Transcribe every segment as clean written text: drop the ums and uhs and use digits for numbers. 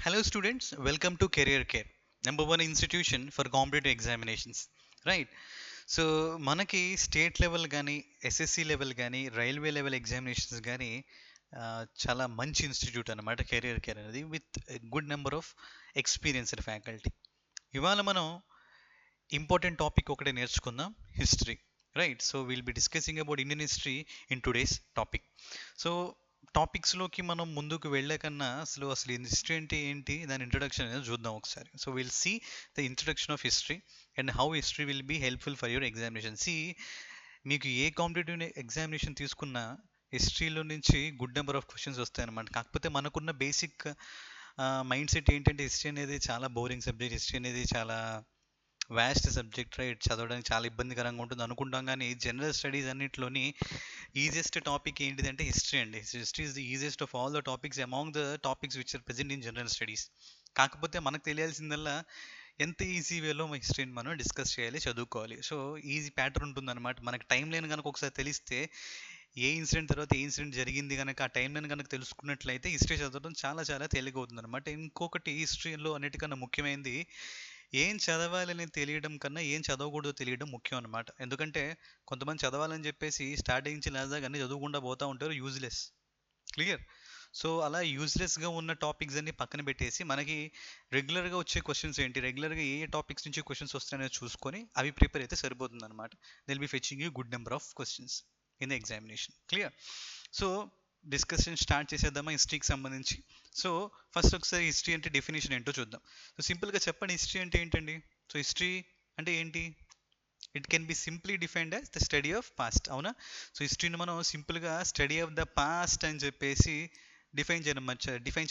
Hello, students. Welcome to Career Care, number one institution for competitive examinations. Right. So మనకి state level కానీ SSC level కానీ railway level examinations కానీ చాలా మంచి institute అనమాట career care అనేది with good number of experienced faculty. ఇవాళ మనం ఇంపార్టెంట్ టాపిక్ ఒకటే నేర్చుకుందాం, history. Right. So will be discussing about Indian history in today's topic. So టాపిక్స్లోకి మనం ముందుకు వెళ్ళే కన్నా అసలు హిస్టరీ అంటే ఏంటి, దాని ఇంట్రొడక్షన్ అనేది చూద్దాం ఒకసారి. So will see the introduction of history and how history will be helpful for your examination. మీకు ఏ కాంపిటేటివ్ ఎగ్జామినేషన్ తీసుకున్నా హిస్టరీలో నుంచి గుడ్ నెంబర్ ఆఫ్ క్వశ్చన్స్ వస్తాయన్నమాట. కాకపోతే మనకున్న బేసిక్ మైండ్ సెట్ ఏంటంటే హిస్టరీ అనేది చాలా బోరింగ్ సబ్జెక్ట్, హిస్టరీ అనేది చాలా వ్యాస్ట్ సబ్జెక్ట్, రైట్, చదవడానికి చాలా ఇబ్బందికరంగా ఉంటుంది అనుకుంటాం. కానీ జనరల్ స్టడీస్ అన్నింటిలోని ఈజియెస్ట్ టాపిక్ ఏంటిదంటే హిస్టరీ అండి. History is the easiest of all the topics among the topics which are present in general studies. కాకపోతే మనకు తెలియాల్సిందల్లా ఎంత ఈజీ వేలో హిస్టరీని మనం డిస్కస్ చేయాలి, చదువుకోవాలి. సో ఈజీ ప్యాటర్న్ ఉంటుందన్నమాట. మనకు టైం లైన్ కనుక ఒకసారి తెలిస్తే ఏ ఇన్సిడెంట్ తర్వాత ఏ ఇన్సిడెంట్ జరిగింది కనుక ఆ టైం లైన్ కనుక తెలుసుకున్నట్లయితే హిస్టరీ చదవడం చాలా చాలా తేలికవుతుంది అనమాట. ఇంకొకటి హిస్టరీలో అన్నిటికన్నా ముఖ్యమైనది ఏం చదవాలని తెలియడం కన్నా ఏం చదవకూడదో తెలియడం ముఖ్యం అనమాట. ఎందుకంటే కొంతమంది చదవాలని చెప్పేసి స్టార్టింగ్ నుంచి లాస్ట్ దాకా అన్ని చదవకుండా పోతూ ఉంటారు, యూజ్లెస్. క్లియర్. సో అలా యూజ్లెస్గా ఉన్న టాపిక్స్ అన్ని పక్కన పెట్టేసి మనకి రెగ్యులర్గా వచ్చే క్వశ్చన్స్ ఏంటి, రెగ్యులర్గా ఏ టాపిక్స్ నుంచి క్వశ్చన్స్ వస్తాయనేది చూసుకొని అవి ప్రిపేర్ అయితే సరిపోతుంది అనమాట. This'll be fetching you good number of questions in the examination. Clear. So discussion start చేసేద్దామా హిస్టరీకి సంబంధించి. సో ఫస్ట్ ఒకసారి హిస్టరీ అంటే డెఫినేషన్ ఏంటో చూద్దాం. సో సింపుల్గా చెప్పండి, హిస్టరీ అంటే ఏంటండి? సో హిస్టరీ అంటే ఏంటి? It can be simply defined as the study of past. అవునా? సో హిస్టరీని మనం సింపుల్గా స్టడీ ఆఫ్ ద పాస్ట్ అని చెప్పేసి డిఫైన్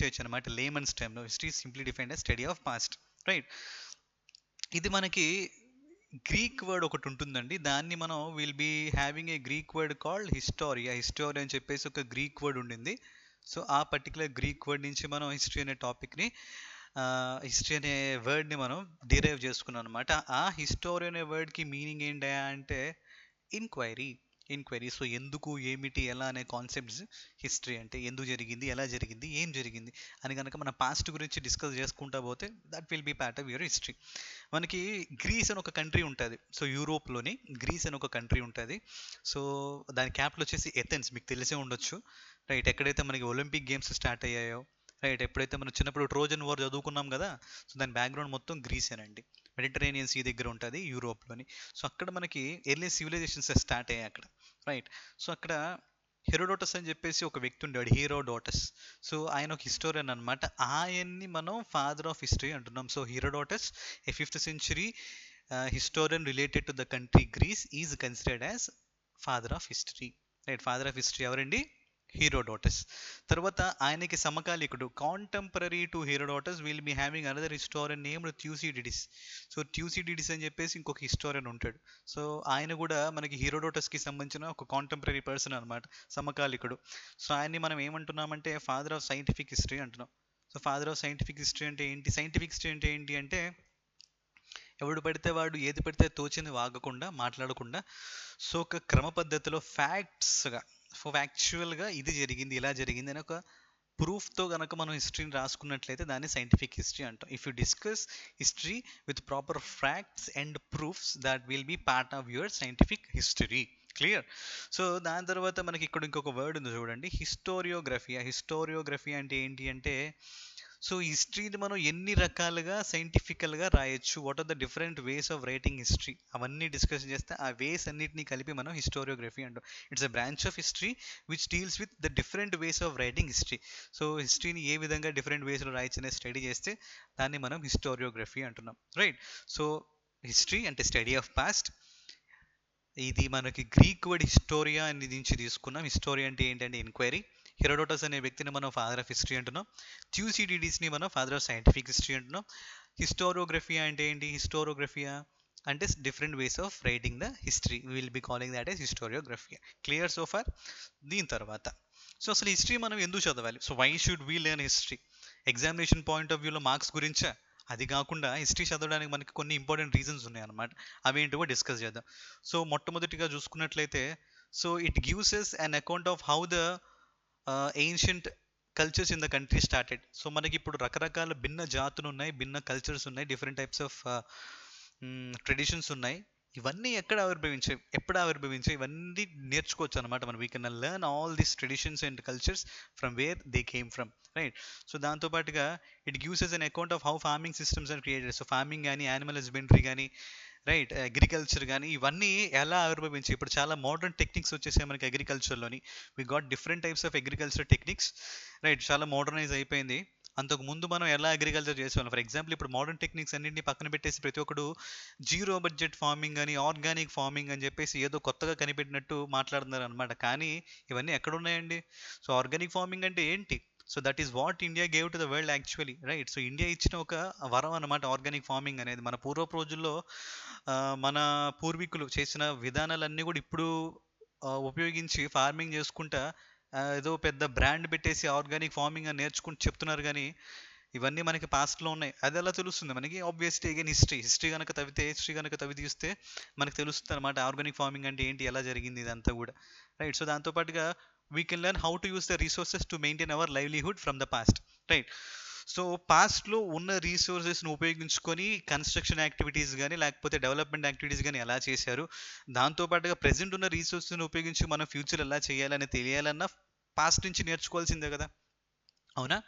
చేయొచ్చు అనమాట. లేమన్స్ టైంలో history simply defined as study of past. Right. ఇది మనకి గ్రీక్ వర్డ్ ఒకటి ఉంటుందండి, దాన్ని మనం will be having a Greek word called historia. Historia అని చెప్పేసి ఒక గ్రీక్ వర్డ్ ఉండింది. సో ఆ పర్టికులర్ గ్రీక్ వర్డ్ నుంచి మనం హిస్టరీ అనే టాపిక్ని, హిస్టరీ అనే వర్డ్ని మనం డిరైవ్ చేసుకున్నాం అనమాట. ఆ హిస్టోరీ అనే వర్డ్కి మీనింగ్ ఏంటి అంటే ఇన్క్వైరీ. సో ఎందుకు, ఏమిటి, ఎలా అనే కాన్సెప్ట్స్ హిస్టరీ అంటే. ఎందుకు జరిగింది, ఎలా జరిగింది, ఏం జరిగింది అని కనుక మన పాస్ట్ గురించి డిస్కస్ చేసుకుంటా పోతే that will be part of your history. మనకి గ్రీస్ అని ఒక కంట్రీ ఉంటుంది. సో యూరోప్లోని గ్రీస్ అని ఒక కంట్రీ ఉంటుంది. సో దాని క్యాపిటల్ వచ్చేసి ఎథెన్స్, మీకు తెలిసే ఉండొచ్చు. రైట్. ఎక్కడైతే మనకి ఒలింపిక్ గేమ్స్ స్టార్ట్ అయ్యాయో, రైట్, ఎప్పుడైతే మనం చిన్నప్పుడు ట్రోజన్ వార్ చదువుకున్నాం కదా, సో దాని బ్యాక్గ్రౌండ్ మొత్తం గ్రీసేనండి. మెడిటరేనియన్ సీ దగ్గర ఉంటుంది యూరోప్లోని. సో అక్కడ మనకి ఎర్లీ సివిలైజేషన్స్ స్టార్ట్ అయ్యాయి అక్కడ. రైట్. సో అక్కడ హెరోడోటస్ అని చెప్పేసి ఒక వ్యక్తి ఉండాడు, హీరోడోటస్. సో ఆయన ఒక హిస్టోరియన్ అనమాట. ఆయన్ని మనం ఫాదర్ ఆఫ్ హిస్టరీ అంటున్నాం. So Herodotus, a 5th century historian related to the country Greece, is considered as father of history. Right. Father of history ఎవరండి? హీరోడోటస్. తర్వాత ఆయనకి సమకాలికుడు, contemporary to Herodotus will be having another historian named Thucydides. So Thucydides అని చెప్పేసి ఇంకొక historian ఉంటాడు. So ఆయన కూడా మనకి హీరోడోటస్కి సంబంధించిన ఒక కాంటెంపరీ పర్సన్ అనమాట, సమకాలికుడు. సో ఆయన్ని మనం ఏమంటున్నామంటే ఫాదర్ ఆఫ్ సైంటిఫిక్ హిస్టరీ అంటున్నాం. So father of scientific history అంటే ఏంటి? సైంటిఫిక్ హిస్టరీ అంటే ఏంటి అంటే ఎవడు పడితే వాడు ఏది పడితే తోచింది వాగకుండా, మాట్లాడకుండా, సో ఒక క్రమ పద్ధతిలో ఫ్యాక్ట్స్గా, ఫ్యాక్చువల్గా ఇది జరిగింది, ఇలా జరిగింది అని ఒక ప్రూఫ్తో కనుక మనం హిస్టరీని రాసుకున్నట్లయితే దాన్ని సైంటిఫిక్ హిస్టరీ అంటాం. If you discuss history with proper facts and proofs, that will be part of your scientific history. Clear. So దాని తర్వాత మనకి ఇక్కడ ఇంకొక వర్డ్ ఉంది చూడండి, హిస్టోరియోగ్రఫియా. హిస్టోరియోగ్రఫీ అంటే ఏంటి అంటే, సో హిస్టరీని మనం ఎన్ని రకాలుగా సైంటిఫికల్గా రాయొచ్చు, what are the different ways of writing history, అవన్నీ డిస్కస్ చేస్తే ఆ వేస్ అన్నిటిని కలిపి మనం హిస్టోరియోగ్రఫీ అంటాం. It's a branch of history which deals with the different ways of writing history. So హిస్టరీని ఏ విధంగా డిఫరెంట్ వేస్లో రాయొచ్చు అనేది స్టడీ చేస్తే దాన్ని మనం హిస్టోరియోగ్రఫీ అంటున్నాం. రైట్. సో హిస్టరీ అంటే స్టడీ ఆఫ్ పాస్ట్. ఇది మనకి గ్రీక్ వర్డ్ హిస్టోరియా అని నుంచి తీసుకున్నాం. హిస్టోరియా అంటే ఏంటంటే ఎంక్వైరీ. హెరోడోటస్ అనే వ్యక్తిని మనం ఫాదర్ ఆఫ్ హిస్టరీ అంటున్నాం. థ్యూసిడిడిస్ని మనం ఫాదర్ ఆఫ్ సైంటిఫిక్ హిస్టరీ అంటున్నాం. హిస్టోరోగ్రఫియా అంటే ఏంటి? హిస్టోరోగ్రఫియా అంటే different ways of writing the history, will be calling that as historiographia. Clear so far? దీని తర్వాత సో అసలు హిస్టరీ మనం ఎందుకు చదవాలి? So why should we learn history? Examination point of వ్యూలో మార్క్స్ గురించా? అది కాకుండా హిస్టరీ చదవడానికి మనకి కొన్ని ఇంపార్టెంట్ రీజన్స్ ఉన్నాయన్నమాట. అవి ఏంటో డిస్కస్ చేద్దాం. సో మొట్టమొదటిగా చూసుకున్నట్లయితే, so it gives us an account of how the ancient cultures in the country started. So మనకి ఇప్పుడు రకరకాల భిన్న జాతులు ఉన్నాయి, భిన్న కల్చర్స్ ఉన్నాయి, డిఫరెంట్ టైప్స్ ఆఫ్ ట్రెడిషన్స్ ఉన్నాయి. ఇవన్నీ ఎక్కడ ఆవిర్భవించాయి, ఎప్పుడు ఆవిర్భవించాయి, ఇవన్నీ నేర్చుకోవచ్చు అనమాట మనం. We can learn all these traditions and cultures from where they came from, right? So దాంతోపాటుగా it gives us an account of how farming systems are created. So farming కానీ, యానిమల్ హస్బెండరీ కానీ, రైట్, అగ్రికల్చర్ కానీ, ఇవన్నీ ఎలా ఆవిర్భవించాయి. ఇప్పుడు చాలా modern techniques వచ్చేసాయి మనకి అగ్రికల్చర్లోని. We got different types of agriculture techniques, right? చాలా మోడర్నైజ్ అయిపోయింది. అంతకు ముందు మనం ఎలా అగ్రికల్చర్ చేసేవాళ్ళం, ఫర్ ఎగ్జాంపుల్ ఇప్పుడు మోడర్న్ టెక్నిక్స్ అన్నింటినీ పక్కన పెట్టేసి ప్రతి ఒక్కడు జీరో బడ్జెట్ ఫార్మింగ్ అని, ఆర్గానిక్ ఫార్మింగ్ అని చెప్పేసి ఏదో కొత్తగా కనిపెట్టినట్టు మాట్లాడుతున్నారు అనమాట. కానీ ఇవన్నీ ఎక్కడ ఉన్నాయండి? సో ఆర్గానిక్ ఫార్మింగ్ అంటే ఏంటి? So that is what India gave to the world actually, right? So India ఇచ్చిన ఒక వరం అనమాట ఆర్గానిక్ ఫార్మింగ్ అనేది. మన పూర్వపు రోజుల్లో మన పూర్వీకులు చేసిన విధానాలన్నీ కూడా ఇప్పుడు ఉపయోగించి ఫార్మింగ్ చేసుకుంటా ఏదో పెద్ద బ్రాండ్ పెట్టేసి ఆర్గానిక్ ఫార్మింగ్ అని నేర్చుకుంటూ చెప్తున్నారు. కానీ ఇవన్నీ మనకి పాస్ట్లో ఉన్నాయి. అది ఎలా తెలుస్తుంది మనకి? ఆబ్వియస్లీ అగైన్ హిస్టరీ కనుక తవ్వి తీస్తే మనకు తెలుస్తుంది అనమాట ఆర్గానిక్ ఫార్మింగ్ అంటే ఏంటి, ఎలా జరిగింది ఇదంతా కూడా, రైట్? సో దాంతోపాటుగా we can learn how to use the resources to maintain hour livelihood from the past, right? So పాస్ట్లో ఉన్న రీసోర్సెస్ని ఉపయోగించుకొని కన్స్ట్రక్షన్ యాక్టివిటీస్ కానీ, లేకపోతే డెవలప్మెంట్ యాక్టివిటీస్ కానీ ఎలా చేశారు, దాంతోపాటుగా ప్రజెంట్ ఉన్న రీసోర్సెస్ని ఉపయోగించి మనం ఫ్యూచర్ ఎలా చేయాలని తెలియాలన్నా పాస్ట్ నుంచి నేర్చుకోవాల్సిందే కదా, అవునా?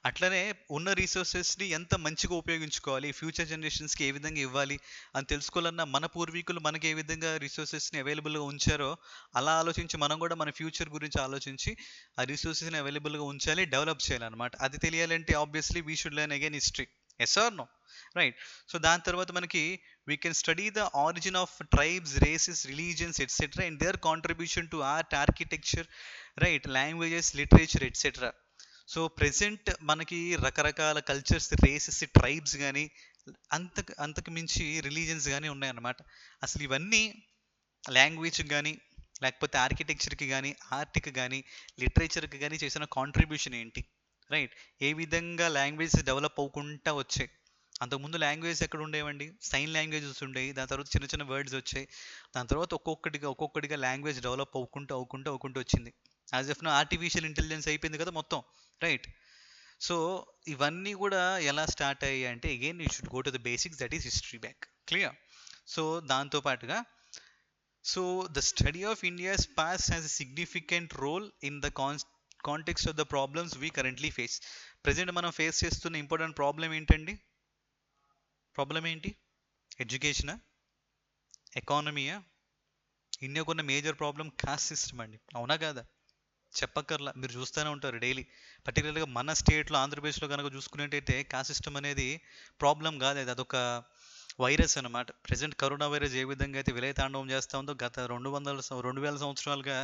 అట్లనే ఉన్న రీసోర్సెస్ని ఎంత మంచిగా ఉపయోగించుకోవాలి, ఫ్యూచర్ జనరేషన్స్కి ఏ విధంగా ఇవ్వాలి అని తెలుసుకోవాలన్నా మన పూర్వీకులు మనకి ఏ విధంగా రిసోర్సెస్ని అవైలబుల్గా ఉంచారో అలా ఆలోచించి మనం కూడా మన ఫ్యూచర్ గురించి ఆలోచించి ఆ రిసోర్సెస్ని అవైలబుల్గా ఉంచాలి, డెవలప్ చేయాలన్నమాట. అది తెలియాలంటే obviously we should learn again history, yes or no, right? So దాని తర్వాత మనకి we can study the origin of tribes, races, religions et cetera and their contribution to art, architecture, right, languages, literature et cetera. So present మనకి రకరకాల cultures, races, tribes కానీ, అంతకు మించి religions కానీ ఉన్నాయన్నమాట. అసలు ఇవన్నీ లాంగ్వేజ్కి కానీ, లేకపోతే ఆర్కిటెక్చర్కి కానీ, ఆర్ట్కి కానీ, లిటరేచర్కి కానీ చేసిన కాంట్రిబ్యూషన్ ఏంటి, రైట్? ఏ విధంగా లాంగ్వేజ్ డెవలప్ అవ్వకుండా వచ్చాయి. అంతకుముందు లాంగ్వేజ్ ఎక్కడ ఉండేవండి? సైన్ లాంగ్వేజెస్ ఉండేవి, దాని తర్వాత చిన్న చిన్న వర్డ్స్ వచ్చాయి, దాని తర్వాత ఒక్కొక్కటిగా లాంగ్వేజ్ డెవలప్ అవ్వుకుంటూ వచ్చింది. As of now artificial intelligence అయిపోయింది కదా మొత్తం, రైట్? సో ఇవన్నీ కూడా ఎలా స్టార్ట్ అయ్యాయి అంటే again you should go to the basics, that is history back, clear? So దాంతోపాటుగా so the study of India's past has a significant role in the context of the problems we currently face. Present మనం face చేస్తున్న important problem ఏంటండి? Problem ఏంటి? ఎడ్యుకేషనా, ఎకానమీయా? ఇండియాకున్న major problem caste system అండి, అవునా కాదా? చెప్పక్కర్లా, మీరు చూస్తూనే ఉంటారు డైలీ. పర్టికులర్గా మన స్టేట్లో ఆంధ్రప్రదేశ్లో కనుక చూసుకున్నట్టయితే కాస్ట్ సిస్టమ్ అనేది ప్రాబ్లం కాదు, అదొక వైరస్ అనమాట. ప్రజెంట్ కరోనా వైరస్ ఏ విధంగా అయితే విలయతాండవం చేస్తూ ఉందో గత 2000 సంవత్సరాలుగా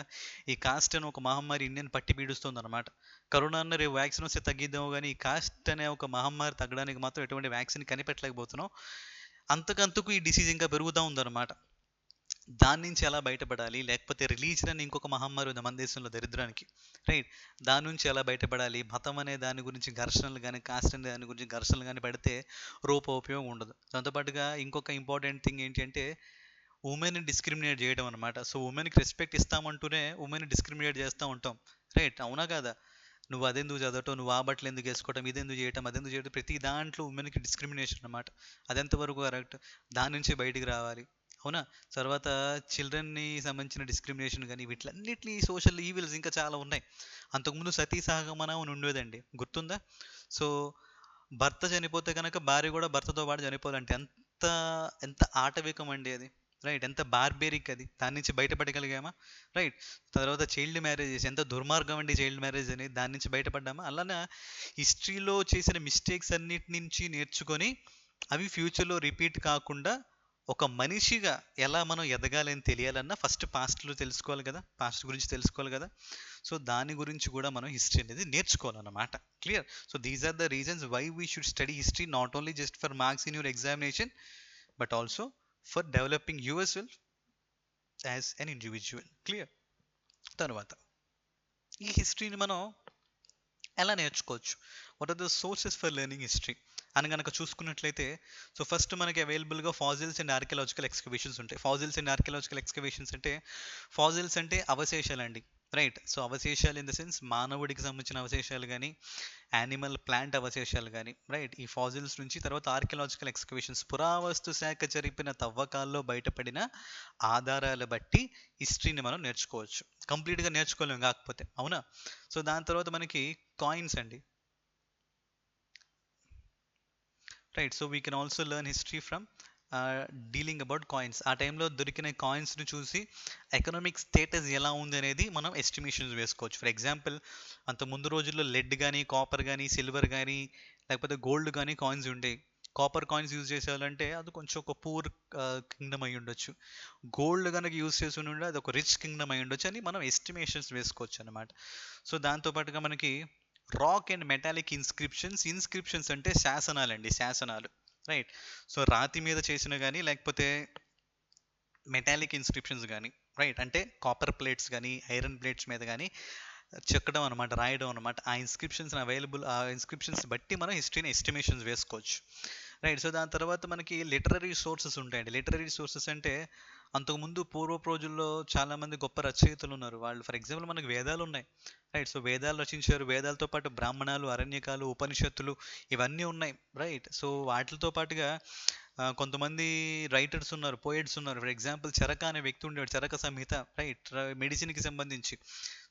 ఈ కాస్ట్ అనే ఒక మహమ్మారి ఇండియన్ పట్టి పీడుస్తుంది అనమాట. కరోనా అన్న రేపు వ్యాక్సిన్ వస్తే తగ్గిద్దాము, కానీ ఈ కాస్ట్ అనే ఒక మహమ్మారి తగ్గడానికి మాత్రం ఎటువంటి వ్యాక్సిన్ కనిపెట్టలేకపోతున్నాం. అంతకంతకు ఈ డిసీజ్ ఇంకా పెరుగుతూ ఉందన్నమాట. దాని నుంచి ఎలా బయటపడాలి, లేకపోతే రిలీజన్ అని ఇంకొక మహమ్మారి ఉంది మన దేశంలో దరిద్రానికి, రైట్? దాని నుంచి ఎలా బయటపడాలి, మతం అనే దాని గురించి ఘర్షణలు కానీ, కాస్ట్ అనే దాని గురించి ఘర్షణలు కానీ పడితే ఉపయోగం ఉండదు. దాంతోపాటుగా ఇంకొక ఇంపార్టెంట్ థింగ్ ఏంటి అంటే ఉమెన్ డిస్క్రిమినేట్ చేయడం అనమాట. సో ఉమెన్కి రెస్పెక్ట్ ఇస్తామంటూనే ఉమెన్ డిస్క్రిమినేట్ చేస్తూ ఉంటాం, రైట్? అవునా కదా? నువ్వు అదెందుకు చదవటం, నువ్వు ఆ బట్టలు ఎందుకు వేసుకోవటం, ఇదెందుకు చేయటం, ప్రతి దాంట్లో ఉమెన్కి డిస్క్రిమినేషన్ అనమాట. అదెంతవరకు కరెక్ట్? దాని నుంచి బయటికి రావాలి, అవునా? తర్వాత చిల్డ్రన్ని సంబంధించిన డిస్క్రిమినేషన్ కానీ, వీటిలన్నిటినీ సోషల్ ఈవిల్స్ ఇంకా చాలా ఉన్నాయి. అంతకుముందు సతీ సహగమనం అని ఉండేదండి, గుర్తుందా? సో భర్త చనిపోతే కనుక భార్య కూడా భర్తతో పాటు చనిపోవాలంటే ఎంత ఆటవికం అండి అది, రైట్? ఎంత బార్బేరిక్ అది. దాని నుంచి బయటపడగలిగామా, రైట్? తర్వాత చైల్డ్ మ్యారేజెస్, ఎంత దుర్మార్గం అండి చైల్డ్ మ్యారేజ్ అని, దాని నుంచి బయటపడ్డామా? అలానే హిస్టరీలో చేసిన మిస్టేక్స్ అన్నిటి నుంచి నేర్చుకొని అవి ఫ్యూచర్లో రిపీట్ కాకుండా ఒక మనిషిగా ఎలా మనం ఎదగాలి అని తెలియాలన్నా ఫస్ట్ పాస్ట్లో తెలుసుకోవాలి కదా, పాస్ట్ గురించి తెలుసుకోవాలి కదా. సో దాని గురించి కూడా మనం హిస్టరీ అనేది నేర్చుకోవాలన్నమాట, clear? So these are the reasons why we should study history, not only just for marks in your examination but also for developing yourself as an individual, clear? తర్వాత ఈ హిస్టరీని మనం ఎలా నేర్చుకోవచ్చు? What are the sources for learning history అని కనుక చూసుకున్నట్లయితే, so first మనకి అవైలబుల్గా ఫాజిల్స్ అండ్ ఆర్కియలాజికల్ ఎక్స్కవేషన్స్ ఉంటాయి. ఫాజిల్స్ అండ్ ఆర్కియలాజికల్ ఎక్స్కవేషన్స్ అంటే, ఫాజిల్స్ అంటే అవశేషాలండి, రైట్. సో అవశేషాలు ఇన్ ద సెన్స్ మానవుడికి సంబంధించిన అవశేషాలు కానీ, యానిమల్ ప్లాంట్ అవశేషాలు కానీ, రైట్, ఈ ఫాజిల్స్ నుంచి తర్వాత ఆర్కియలాజికల్ ఎక్స్కవేషన్స్ పురావస్తు శాఖ జరిపిన తవ్వకాల్లో బయటపడిన ఆధారాలు బట్టి హిస్టరీని మనం నేర్చుకోవచ్చు. కంప్లీట్గా నేర్చుకోలేము కాకపోతే, అవునా? సో దాని తర్వాత మనకి కాయిన్స్ అండి. Right. So we can also learn history from dealing about coins. ఆ టైంలో దొరికిన కాయిన్స్ని చూసి ఎకనామిక్ స్టేటస్ ఎలా ఉంది అనేది మనం ఎస్టిమేషన్స్ వేసుకోవచ్చు. ఫర్ ఎగ్జాంపుల్, అంత ముందు రోజుల్లో లెడ్ కానీ, కాపర్ కానీ, సిల్వర్ కానీ, లేకపోతే గోల్డ్ కానీ కాయిన్స్ ఉండేవి. కాపర్ కాయిన్స్ యూజ్ చేసేవాళ్ళంటే అది కొంచెం ఒక పూర్ కింగ్డమ్ అయి ఉండొచ్చు. గోల్డ్ కనుక యూజ్ చేసి ఉంటే అది ఒక రిచ్ కింగ్డమ్ అయి ఉండొచ్చు అని మనం ఎస్టిమేషన్స్ వేసుకోవచ్చు అనమాట. సో దాంతోపాటుగా మనకి రాక్ అండ్ మెటాలిక్ ఇన్స్క్రిప్షన్స్ అంటే శాసనాలండి, శాసనాలు. రైట్. సో రాతి మీద చేసిన కానీ, లేకపోతే మెటాలిక్ ఇన్స్క్రిప్షన్స్ కానీ, రైట్, అంటే కాపర్ ప్లేట్స్ కానీ, ఐరన్ ప్లేట్స్ మీద కానీ చెక్కడం అనమాట, రాయడం అనమాట. ఆ ఇన్స్క్రిప్షన్స్ బట్టి మనం హిస్టరీని ఎస్టిమేషన్స్ వేసుకోవచ్చు. రైట్. సో దాని తర్వాత మనకి లిటరరీ సోర్సెస్ ఉంటాయండి. లిటరరీ సోర్సెస్ అంటే అంతకుముందు పూర్వపు రోజుల్లో చాలామంది గొప్ప రచయితలు ఉన్నారు. వాళ్ళు ఫర్ ఎగ్జాంపుల్ మనకి వేదాలు ఉన్నాయి. రైట్. సో వేదాలు రచించారు. వేదాలతో పాటు బ్రాహ్మణాలు, అరణ్యకాలు, ఉపనిషత్తులు ఇవన్నీ ఉన్నాయి. రైట్. సో వాటితో పాటుగా కొంతమంది రైటర్స్ ఉన్నారు, పోయిట్స్ ఉన్నారు. ఫర్ ఎగ్జాంపుల్ చరక అనే వ్యక్తి ఉండేవాడు, చరక సంహిత. రైట్. మెడిసిన్కి సంబంధించి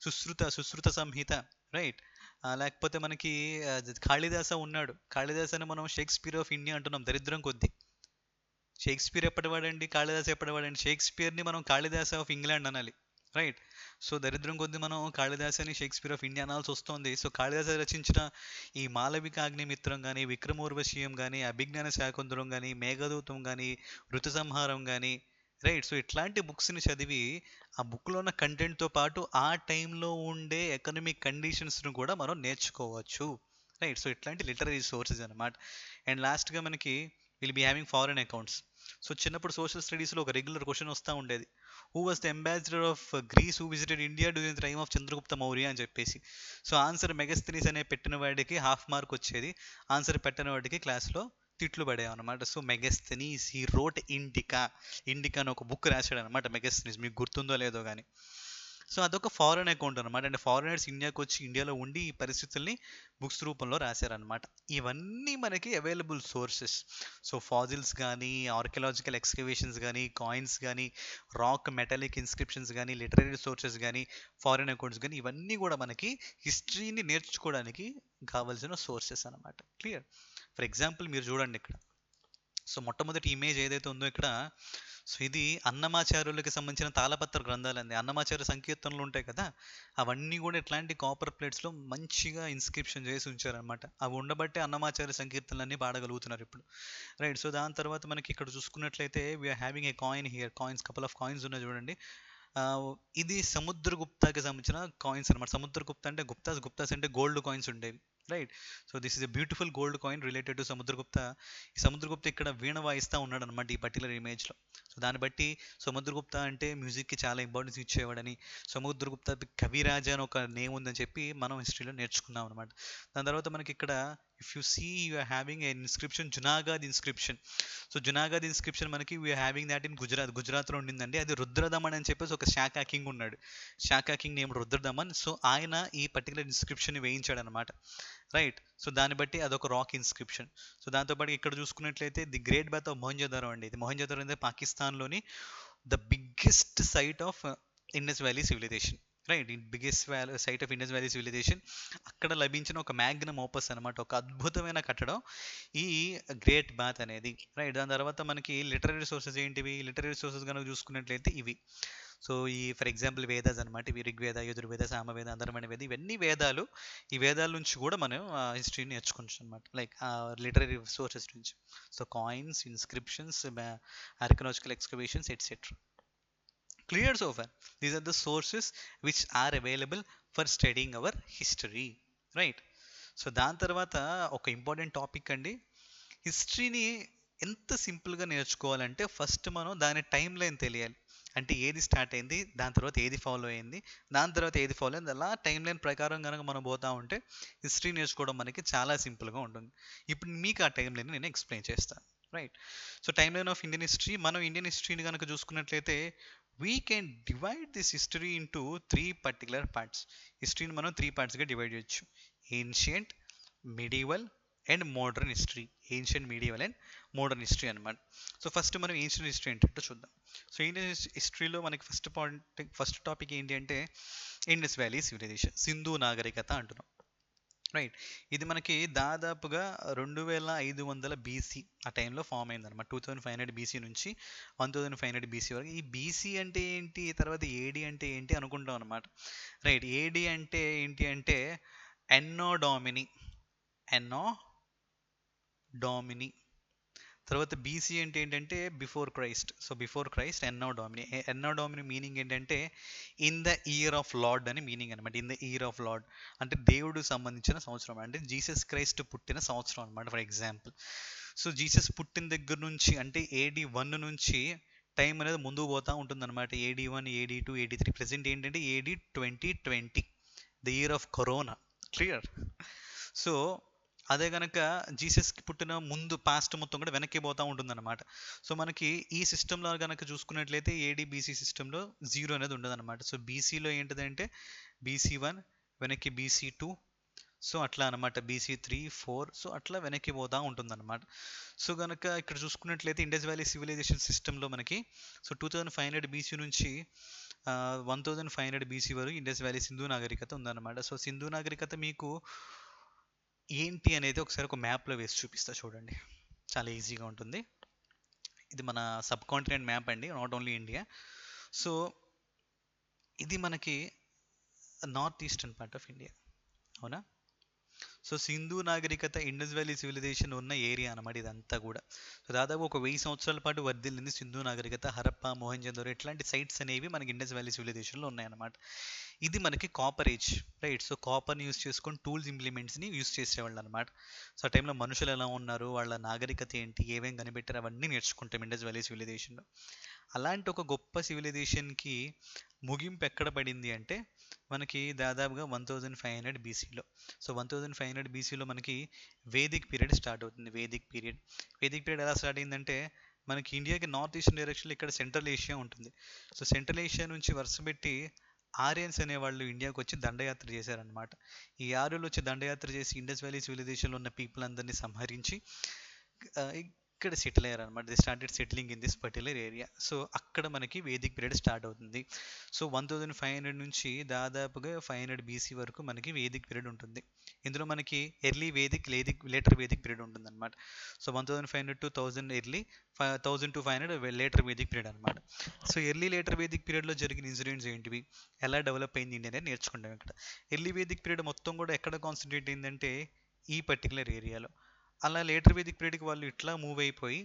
సుశ్రుత సంహిత. రైట్. లేకపోతే మనకి కాళిదాస ఉన్నాడు. కాళిదాసని మనం షేక్స్పియర్ ఆఫ్ ఇండియా అంటున్నాం దరిద్రం కొద్దీ. షేక్స్పియర్ ఎప్పటివాడండి, కాళిదాస్ ఎప్పటివాడండి? షేక్స్పియర్ని మనం కాళిదాస్ ఆఫ్ ఇంగ్లాండ్ అనాలి. రైట్. సో దరిద్రం కొద్దీ మనం కాళిదాస్ అని షేక్స్పియర్ ఆఫ్ ఇండియా అనాల్సి వస్తుంది. సో కాళిదాస్ రచించిన ఈ మాలవికాగ్నిమిత్రం కానీ, విక్రమోర్వశీయం కానీ, అభిజ్ఞాన శాకుంతలం కానీ, మేఘదూతం కానీ, ఋతుసంహారం కానీ, రైట్. సో ఇట్లాంటి బుక్స్ని చదివి ఆ బుక్లో ఉన్న కంటెంట్తో పాటు ఆ టైంలో ఉండే ఎకనామిక్ కండిషన్స్ను కూడా మనం నేర్చుకోవచ్చు. రైట్. సో ఇట్లాంటి లిటరరీ సోర్సెస్ అనమాట. అండ్ లాస్ట్గా మనకి will be having foreign accounts. So చిన్నప్పుడు సోషల్ స్టడీస్లో ఒక రెగ్యులర్ క్వశ్చన్ వస్తూ ఉండేది, who was the ambassador of Greece who visited India during the time of Chandragupta Maurya అని చెప్పేసి. సో ఆన్సర్ మెగస్తనీస్ అనే పెట్టిన వాడికి హాఫ్ మార్క్ వచ్చేది, ఆన్సర్ పెట్టిన వాడికి క్లాస్లో తిట్లు పడేవి అనమాట. So Megasthenes he wrote indica అని ఒక బుక్ రాశాడు అనమాట మెగస్తనీస్, మీకు గుర్తుందో లేదో కానీ. సో అదొక ఫారెన్ అకౌంట్ అనమాట. అంటే ఫారినర్స్ ఇండియాకి వచ్చి ఇండియాలో ఉండి ఈ పరిస్థితుల్ని బుక్స్ రూపంలో రాశారనమాట. ఇవన్నీ మనకి అవైలబుల్ సోర్సెస్. సో ఫాజిల్స్ కానీ, ఆర్కియలాజికల్ ఎక్స్కవేషన్స్ కానీ, కాయిన్స్ కానీ, రాక్ మెటాలిక్ ఇన్స్క్రిప్షన్స్ కానీ, లిటరరీ సోర్సెస్ కానీ, ఫారిన్ అకౌంట్స్ కానీ, ఇవన్నీ కూడా మనకి హిస్టరీని నేర్చుకోవడానికి కావాల్సిన సోర్సెస్ అనమాట. క్లియర్? ఫర్ ఎగ్జాంపుల్ మీరు చూడండి ఇక్కడ. సో మొట్టమొదటి ఇమేజ్ ఏదైతే ఉందో ఇక్కడ, సో ఇది అన్నమాచార్యులకి సంబంధించిన తాళపత్ర గ్రంథాలండి. అన్నమాచార్య సంకీర్తనలు ఉంటాయి కదా, అవన్నీ కూడా ఇట్లాంటి కాపర్ ప్లేట్స్లో మంచిగా ఇన్స్క్రిప్షన్ చేసి ఉంచారనమాట. అవి ఉండబట్టే అన్నమాచార్య సంకీర్తనలన్నీ పాడగలుగుతున్నారు ఇప్పుడు. రైట్. సో దాని తర్వాత మనకి ఇక్కడ చూసుకున్నట్లయితే we are having a coin here. Couple of coins ఉన్నాయి చూడండి. ఇది సముద్రగుప్తాకి సంబంధించిన కాయిన్స్ అనమాట. సముద్రగుప్త అంటే గుప్తాస్ అంటే గోల్డ్ కాయిన్స్ ఉండేవి. Right. So this is a beautiful gold coin related to Samudragupta. ఈ సముద్రగుప్త ఇక్కడ వీణ వాయిస్తూ ఉన్నాడు అనమాట ఈ పర్టికులర్ ఇమేజ్లో. సో దాన్ని బట్టి సముద్రగుప్త అంటే మ్యూజిక్కి చాలా ఇంపార్టెన్స్ ఇచ్చేవాడని, సముద్రగుప్త కవిరాజా అని ఒక నేమ్ ఉందని చెప్పి మనం హిస్టరీలో నేర్చుకున్నాం అనమాట. దాని తర్వాత మనకి ఇక్కడ if you see you are having a inscription, Junagadh inscription. So Junagadh inscription మనకి వీఆర్ హ్యావింగ్ దాట్ ఇన్ గుజరాత్లో ఉండిందండి. అది రుద్రదమన్ అని చెప్పేసి ఒక శాఖా కింగ్ ఉన్నాడు. శాఖా కింగ్ నేమ్ రుద్రదమన్. సో ఆయన ఈ పర్టికులర్ ఇన్స్క్రిప్షన్ వేయించాడు అనమాట. రైట్. సో దాన్ని బట్టి అదొక రాక్ ఇన్స్క్రిప్షన్. సో దాంతోపాటు ఇక్కడ చూసుకున్నట్లయితే the great bath of Mohenjodaro అండి. ఇది మొహంజోదారో అనేది పాకిస్తాన్లోని the biggest site of Indus valley civilisation. Right. Biggest site of Indus valley civilisation. అక్కడ లభించిన ఒక మ్యాగ్నమ్ ఓపస్ అనమాట, ఒక అద్భుతమైన కట్టడం ఈ గ్రేట్ బాత్ అనేది. రైట్. దాని తర్వాత మనకి లిటరరీ సోర్సెస్ ఏంటివి? లిటరరీ సోర్సెస్ కనుక చూసుకున్నట్లయితే ఇవి. సో ఈ ఫర్ ఎగ్జాంపుల్ వేదాస్ అనమాట. ఇవి ఋగ్వేద, యజుర్వేద, సామవేద, అధర్వణ వేద, ఇవన్నీ వేదాలు. ఈ వేదాల నుంచి కూడా మనం హిస్టరీని నేర్చుకోవచ్చు అనమాట, లైక్ లిటరరీ సోర్సెస్ నుంచి. So coins, inscriptions, archaeological excavations et cetera. Clear so far? These are the sources which are available for studying our history. Right. So దాని తర్వాత ఒక ఇంపార్టెంట్ టాపిక్ అండి, హిస్టరీని ఎంత సింపుల్గా నేర్చుకోవాలంటే ఫస్ట్ మనం దాని టైం లైన్ తెలియాలి. అంటే ఏది స్టార్ట్ అయింది, దాని తర్వాత ఏది ఫాలో అయింది, దాని తర్వాత ఏది ఫాలో అయింది, అలా టైం లైన్ ప్రకారం కనుక మనం పోతా ఉంటే హిస్టరీ నేర్చుకోవడం మనకి చాలా సింపుల్గా ఉంటుంది. ఇప్పుడు మీకు ఆ టైం లైన్ నేను ఎక్స్ప్లెయిన్ చేస్తాను. Right. So timeline of Indian history, మనం ఇండియన్ హిస్టరీని కనుక చూసుకున్నట్లయితే we can divide this history into three particular parts. హిస్టరీని మనం త్రీ పార్ట్స్గా డివైడ్ చేయొచ్చు: ancient, medieval and modern history. Ancient, medieval and modern history అనమాట. సో ఫస్ట్ మనం ఏన్షియంట్ హిస్టరీ ఏంటంటే చూద్దాం. సో ఏన్షియంట్ హిస్టరీలో మనకి ఫస్ట్ టాపిక్ ఏంటి అంటే ఇండస్ వ్యాలీ సివిలైజేషన్, సింధు నాగరికత అంటున్నాం. రైట్. ఇది మనకి దాదాపుగా 2500 బీసీ ఆ టైంలో ఫామ్ అయింది అనమాట. 2500 బీసీ నుంచి 1500 బీసీ వరకు. ఈ బీసీ అంటే ఏంటి, తర్వాత ఏడి అంటే ఏంటి అనుకుంటాం అనమాట. రైట్. ఏడి అంటే ఏంటి అంటే ఎన్నో డామిని, ఎన్నో డామిని. తర్వాత బీసీ అంటే ఏంటంటే before Christ. So before Christ ఎన్నో డామిని. ఎన్నో డామిని మీనింగ్ ఏంటంటే in the year of lord అని మీనింగ్ అనమాట. In the year of lord అంటే దేవుడు సంబంధించిన సంవత్సరం, అంటే జీసస్ క్రైస్ట్ పుట్టిన సంవత్సరం అనమాట. ఫర్ ఎగ్జాంపుల్, సో జీసస్ పుట్టిన దగ్గర నుంచి అంటే AD 1 నుంచి టైం అనేది ముందుకు పోతూ ఉంటుంది అనమాట. AD 1, AD 2, AD 3. ప్రజెంట్ ఏంటంటే AD 2020, the year of corona. Clear. So అదే కనుక జీసస్కి పుట్టిన ముందు పాస్ట్ మొత్తం కూడా వెనక్కి పోతూ ఉంటుందన్నమాట. సో మనకి ఈ సిస్టంలో కనుక చూసుకున్నట్లయితే AD BC సిస్టంలో జీరో అనేది ఉండదన్నమాట. సో బీసీలో ఏంటిదంటే BC 1, వెనక్కి BC 2, సో అట్లా అనమాట. BC 3, 4, సో అట్లా వెనక్కి పోతూ ఉంటుందన్నమాట. సో కనుక ఇక్కడ చూసుకున్నట్లయితే ఇండస్ వ్యాలీ సివిలైజేషన్ సిస్టంలో మనకి సో 2500 బీసీ నుంచి 1500 బీసీ వరకు ఇండస్ వ్యాలీ సింధు నాగరికత ఉందన్నమాట. సో సింధు నాగరికత మీకు ఏంటి అనేది ఒకసారి ఒక మ్యాప్లో వేసి చూపిస్తా చూడండి. చాలా ఈజీగా ఉంటుంది. ఇది మన సబ్ కాంటినెంట్ మ్యాప్ అండి, నాట్ ఓన్లీ ఇండియా. సో ఇది మనకి north eastern part of India, అవునా. సో సింధు నాగరికత, ఇండస్ వ్యాలీ సివిలైజేషన్ ఉన్న ఏరియా అనమాట ఇదంతా కూడా. సో దాదాపు ఒక 1000 సంవత్సరాల పాటు వర్ధిల్లింది సింధు నాగరికత. హరప్పా, మొహంజోదరో ఇట్లాంటి సైట్స్ అనేవి మనకి ఇండస్ వ్యాలీ సివిలైజేషన్లో ఉన్నాయన్నమాట. ఇది మనకి కాపర్ ఏజ్. రైట్. సో కాపర్ని యూస్ చేసుకొని టూల్స్ ఇంప్లిమెంట్స్ని యూస్ చేసేవాళ్ళు అనమాట. సో ఆ టైంలో మనుషులు ఎలా ఉన్నారు, వాళ్ళ నాగరికత ఏంటి, ఏమేమి కనిపెట్టారు, అవన్నీ నేర్చుకుంటాం ఇండస్ వ్యాలీ సివిలైజేషన్లో. అలాంటి ఒక గొప్ప సివిలైజేషన్కి ముగింపు ఎక్కడ పడింది అంటే మనకి దాదాపుగా 1500 బీసీలో. సో 1500 బీసీలో మనకి వేదిక్ పీరియడ్ స్టార్ట్ అవుతుంది. Vedic period. వేదిక్ పీరియడ్ ఎలా స్టార్ట్ అయిందంటే మనకి ఇండియాకి నార్త్ ఈస్టర్న్ డైరెక్షన్లో ఇక్కడ సెంట్రల్ ఏషియా ఉంటుంది. సో సెంట్రల్ ఏషియా నుంచి వరుస పెట్టి ఆర్యన్స్ అనేవాళ్ళు ఇండియాకి వచ్చి దండయాత్ర చేశారనమాట. ఈ ఆర్యులు వచ్చి దండయాత్ర చేసి ఇండస్ వ్యాలీ సివిలైజేషన్లో ఉన్న పీపుల్ అందరినీ సంహరించి ఇక్కడ సెటిల్ అయ్యారు అనమాట. The started settling in this particular area. So అక్కడ మనకి వేదిక్ పీరియడ్ స్టార్ట్ అవుతుంది. సో 1500 నుంచి దాదాపుగా 500 బీసీ వరకు మనకి వేదిక్ పీరియడ్ ఉంటుంది. ఇందులో మనకి early Vedic, later Vedic period ఉంటుంది అనమాట. So 1500 to 1000 early, 1000 to 500 later Vedic period అనమాట. సో ఎర్లీ లేటర్ వేదిక్ పీరియడ్లో జరిగిన ఇన్సిడెంట్స్ ఏంటివి, ఎలా డెవలప్ అయింది ఇండియా అనేది నేర్చుకుంటాం ఇక్కడ. ఎర్లీ వేదిక్ పీరియడ్ మొత్తం కూడా ఎక్కడ కాన్సన్ట్రేట్ అయిందంటే ఈ పర్టికులర్ ఏరియాలో. అలా లేటర్ వేదిక్ పీరియడ్కి వాళ్ళు ఇట్లా మూవ్ అయిపోయి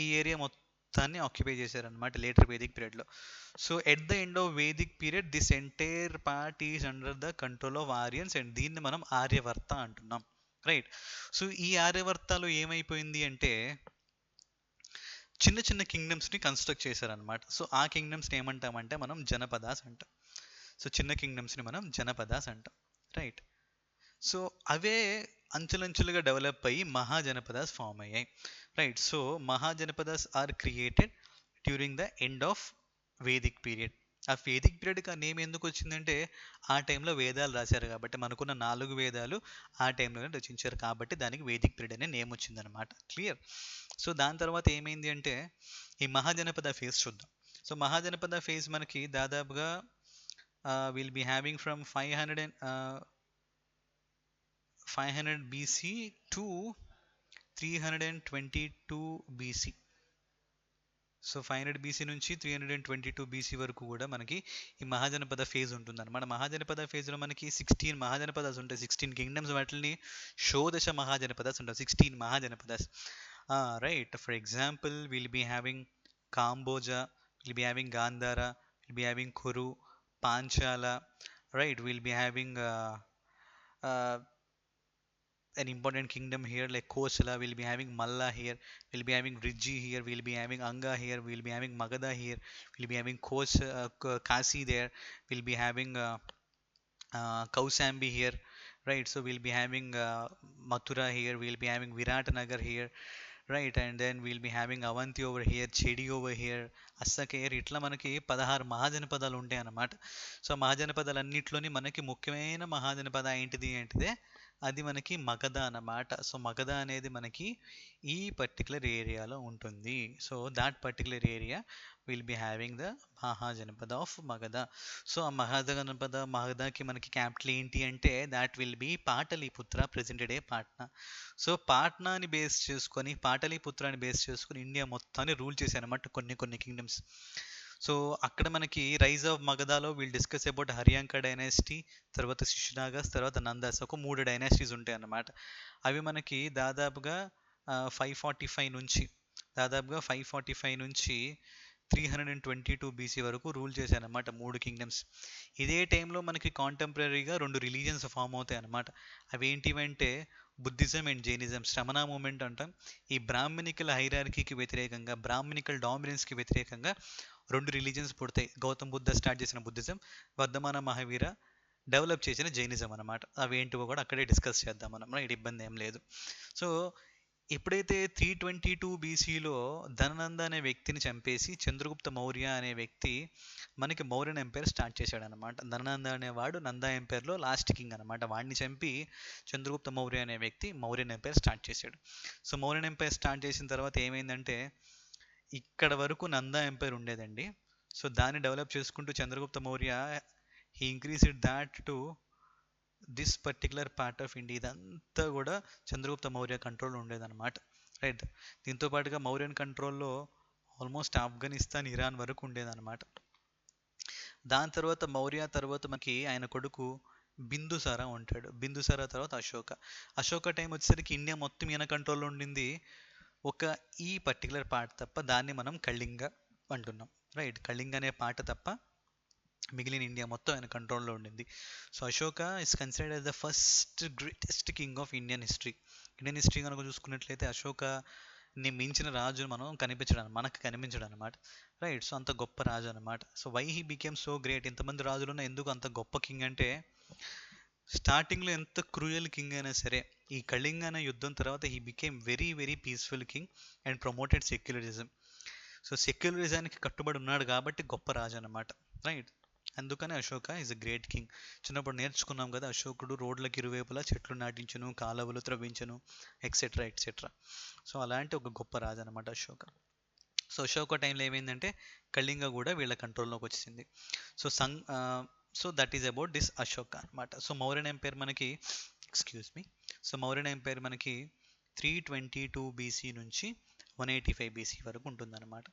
ఈ ఏరియా మొత్తాన్ని ఆక్యుపై చేశారనమాట లేటర్ వేదిక్ పీరియడ్లో. So at the end of Vedic period this entire part is under the control of Aryans and దీన్ని మనం ఆర్యవర్త అంటున్నాం. రైట్. సో ఈ ఆర్యవర్తలో ఏమైపోయింది అంటే చిన్న చిన్న కింగ్డమ్స్ని కన్స్ట్రక్ట్ చేశారనమాట. సో ఆ కింగ్డమ్స్ని ఏమంటామంటే మనం జనపదాస్ అంటాం. సో చిన్న కింగ్డమ్స్ని మనం జనపదాస్ అంటాం. రైట్. సో అవే అంచెలంచెలుగా డెవలప్ అయ్యి మహాజనపదాస్ ఫామ్ అయ్యాయి. Right. So Mahajanapadas are created during the end of Vedic period. ఆ వేదిక్ పీరియడ్కి ఆ నేమ్ ఎందుకు వచ్చిందంటే ఆ టైంలో వేదాలు రాశారు కాబట్టి, మనకున్న 4 వేదాలు ఆ టైంలోనే రచించారు కాబట్టి దానికి వేదిక్ పీరియడ్ అనే నేమ్ వచ్చిందనమాట. క్లియర్. సో దాని తర్వాత ఏమైంది అంటే ఈ మహాజనపద ఫేజ్ చూద్దాం. సో మహాజనపద ఫేజ్ మనకి దాదాపుగా will be having from 500 BC to 322 BC. So 500 BC నుంచి 322 BC వరకు కూడా మనకి ఈ మహాజనపద ఫేజ్ ఉంటుంది. మన మహాజనపద ఫేజ్లో మనకి 16 మహాజనపదాస్ ఉంటాయి. 16 కింగ్డమ్స్, వాటిని షోదశ మహాజనపదాస్ ఉంటాయి. 16 mahajanapadas. Right. For example will be having Kamboja, will be having Gandhara, will be having Kuru, Panchala. Right. Will be having an important kingdom here like Kosala. We'll be having Malla here, we'll be having Rijji here, we'll be having Anga here, we'll be having Magadha here, we'll be having Kasi there, we'll be having Kausambi here. Right. So we'll be having Mathura here, we'll be having Viratanagar here. Right. And then we'll be having Avanti over here, Chedi over here, అస్సకేర్, ఇట్లా మనకి 16 మహాజనపదాలు ఉంటాయి అన్నమాట. So మహాజనపదాలన్నిట్లోని మనకి ముఖ్యమైన మహాజనపద ఏంటిదే అది మనకి మగధ అన్నమాట. సో మగధ అనేది మనకి ఈ పర్టికులర్ ఏరియాలో ఉంటుంది. So that particular area will be having the mahajanapada of Magadha. So ఆ మహాజనపద మగధకి మనకి క్యాపిటల్ ఏంటి అంటే that will be Pataliputra, presented a Patna. So పాట్నాని బేస్ చేసుకొని, పాటలీపుత్రాన్ని బేస్ చేసుకొని ఇండియా మొత్తాన్ని రూల్ చేశారన్నమాట కొన్ని కొన్ని కింగ్డమ్స్. సో అక్కడ మనకి రైజ్ ఆఫ్ మగధాలో will discuss about Haryanka dynasty, తర్వాత శిశునాగాస్, తర్వాత నందాస్, ఒక 3 డైనాసిటీస్ ఉంటాయి అన్నమాట. అవి మనకి దాదాపుగా 545 నుంచి దాదాపుగా 545 నుంచి 322 బీసీ వరకు రూల్ చేశారన్నమాట 3 కింగ్డమ్స్. ఇదే టైంలో మనకి కాంటెంపరీగా 2 రిలీజియన్స్ ఫామ్ అవుతాయి అన్నమాట. అవి ఏంటివంటే Buddhism and Jainism. Shramana movement అంటాం. ఈ బ్రాహ్మణికల్ హైరార్కీకి వ్యతిరేకంగా, బ్రాహ్మణికల్ డామినెన్స్కి వ్యతిరేకంగా 2 రిలీజియన్స్ పుడతాయి. గౌతమ్ బుద్ధ స్టార్ట్ చేసిన బుద్ధిజం, వర్ధమాన మహావీర డెవలప్ చేసిన జైనిజం అనమాట. అవి ఏంటివో కూడా అక్కడే డిస్కస్ చేద్దాం మనం, రైట్? ఇబ్బంది ఏం లేదు. సో ఎప్పుడైతే 322 బీసీలో ధననంద అనే వ్యక్తిని చంపేసి చంద్రగుప్త మౌర్య అనే వ్యక్తి మనకి మౌర్యన్ ఎంపైర్ స్టార్ట్ చేశాడు అనమాట. ధననంద అనేవాడు నందా ఎంపైర్లో లాస్ట్ కింగ్ అనమాట. వాడిని చంపి చంద్రగుప్త మౌర్య అనే వ్యక్తి మౌర్యన్ ఎంపైర్ స్టార్ట్ చేశాడు. సో మౌర్యన్ ఎంపైర్ స్టార్ట్ చేసిన తర్వాత ఏమైందంటే ఇక్కడ వరకు నందా ఎంపైర్ ఉండేదండి. సో దాన్ని డెవలప్ చేసుకుంటూ Chandragupta Maurya he increased that to this particular part of India. ఇదంతా కూడా చంద్రగుప్త మౌర్య కంట్రోల్లో ఉండేదన్నమాట, రైట్? దీంతో పాటుగా మౌర్యన్ కంట్రోల్లో ఆల్మోస్ట్ ఆఫ్ఘనిస్తాన్, ఇరాన్ వరకు ఉండేదన్నమాట. దాని తర్వాత మౌర్య తర్వాత మనకి ఆయన కొడుకు బిందుసారా ఉంటాడు. బిందుసారా తర్వాత అశోక. అశోక టైం వచ్చేసరికి ఇండియా మొత్తం ఈయన కంట్రోల్లో ఉండింది. ఒక ఈ పర్టికులర్ పార్ట్ తప్ప, దాన్ని మనం కళింగ అంటున్నాం, రైట్? కళింగ అనే పార్ట్ తప్ప మిగిలిన ఇండియా మొత్తం ఆయన కంట్రోల్లో ఉండింది. So Ashoka is considered as the first greatest king of Indian history. Indian history కనుక చూసుకున్నట్లయితే అశోకని మించిన రాజు మనకు కనిపించడం అనమాట, రైట్? సో అంత గొప్ప రాజు అనమాట. So why he became so great? ఇంతమంది రాజులున్న ఎందుకు అంత గొప్ప కింగ్ అంటే, స్టార్టింగ్లో ఎంత క్రూయల్ కింగ్ అయినా సరే ఈ కళింగ అనే యుద్ధం తర్వాత he became very very peaceful king and promoted secularism. So సెక్యులరిజానికి కట్టుబడి ఉన్నాడు కాబట్టి గొప్ప రాజు అనమాట, రైట్? అందుకనే Ashoka is a great king. చిన్నప్పుడు నేర్చుకున్నాం కదా, అశోకుడు రోడ్లకు ఇరువైపులా చెట్లు నాటించను, కాలువలు త్రవ్వించను, ఎక్సెట్రా ఎక్సెట్రా. సో అలాంటి ఒక గొప్ప రాజు అనమాట అశోక. సో అశోక టైంలో ఏమైందంటే కళింగ కూడా వీళ్ళ కంట్రోల్లోకి వచ్చింది. So so that is about this Ashoka అనమాట. సో మౌర్యన్ ఎంపైర్ మనకి సో మౌర్యన్ ఎంపైర్ మనకి 322 బీసీ నుంచి 185 బీసీ వరకు ఉంటుందన్నమాట,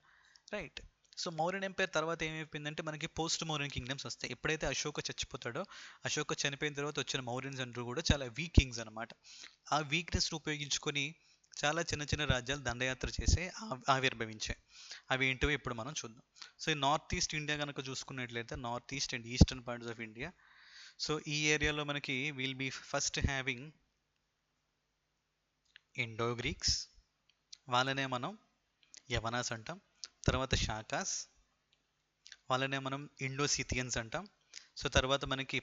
రైట్? సో మౌర్యన్ ఎంపైర్ తర్వాత ఏమైపోయిందంటే మనకి పోస్ట్ మౌర్యన్ కింగ్డమ్స్ వస్తాయి. ఎప్పుడైతే అశోక చచ్చిపోతాడో, అశోక చనిపోయిన తర్వాత వచ్చిన మౌర్యన్స్ అందరూ కూడా చాలా వీక్ కింగ్స్ అనమాట. ఆ వీక్నెస్ని ఉపయోగించుకొని చాలా చిన్న చిన్న రాజ్యాలు దండయాత్ర చేసే ఆవిర్భవించాయి. అవి ఏంటో ఇప్పుడు మనం చూద్దాం. సో ఈ నార్త్ ఈస్ట్ ఇండియా కనుక చూసుకున్నట్లయితే, north east and eastern parts of India, so ఈ ఏరియాలో మనకి will be first having Indo Greeks, వాళ్ళనే మనం యవనాస్ అంటాం. తర్వాత శాకాస్, వాళ్ళనే మనం ఇండోసిథియన్స్ అంటాం. సో తర్వాత మనకి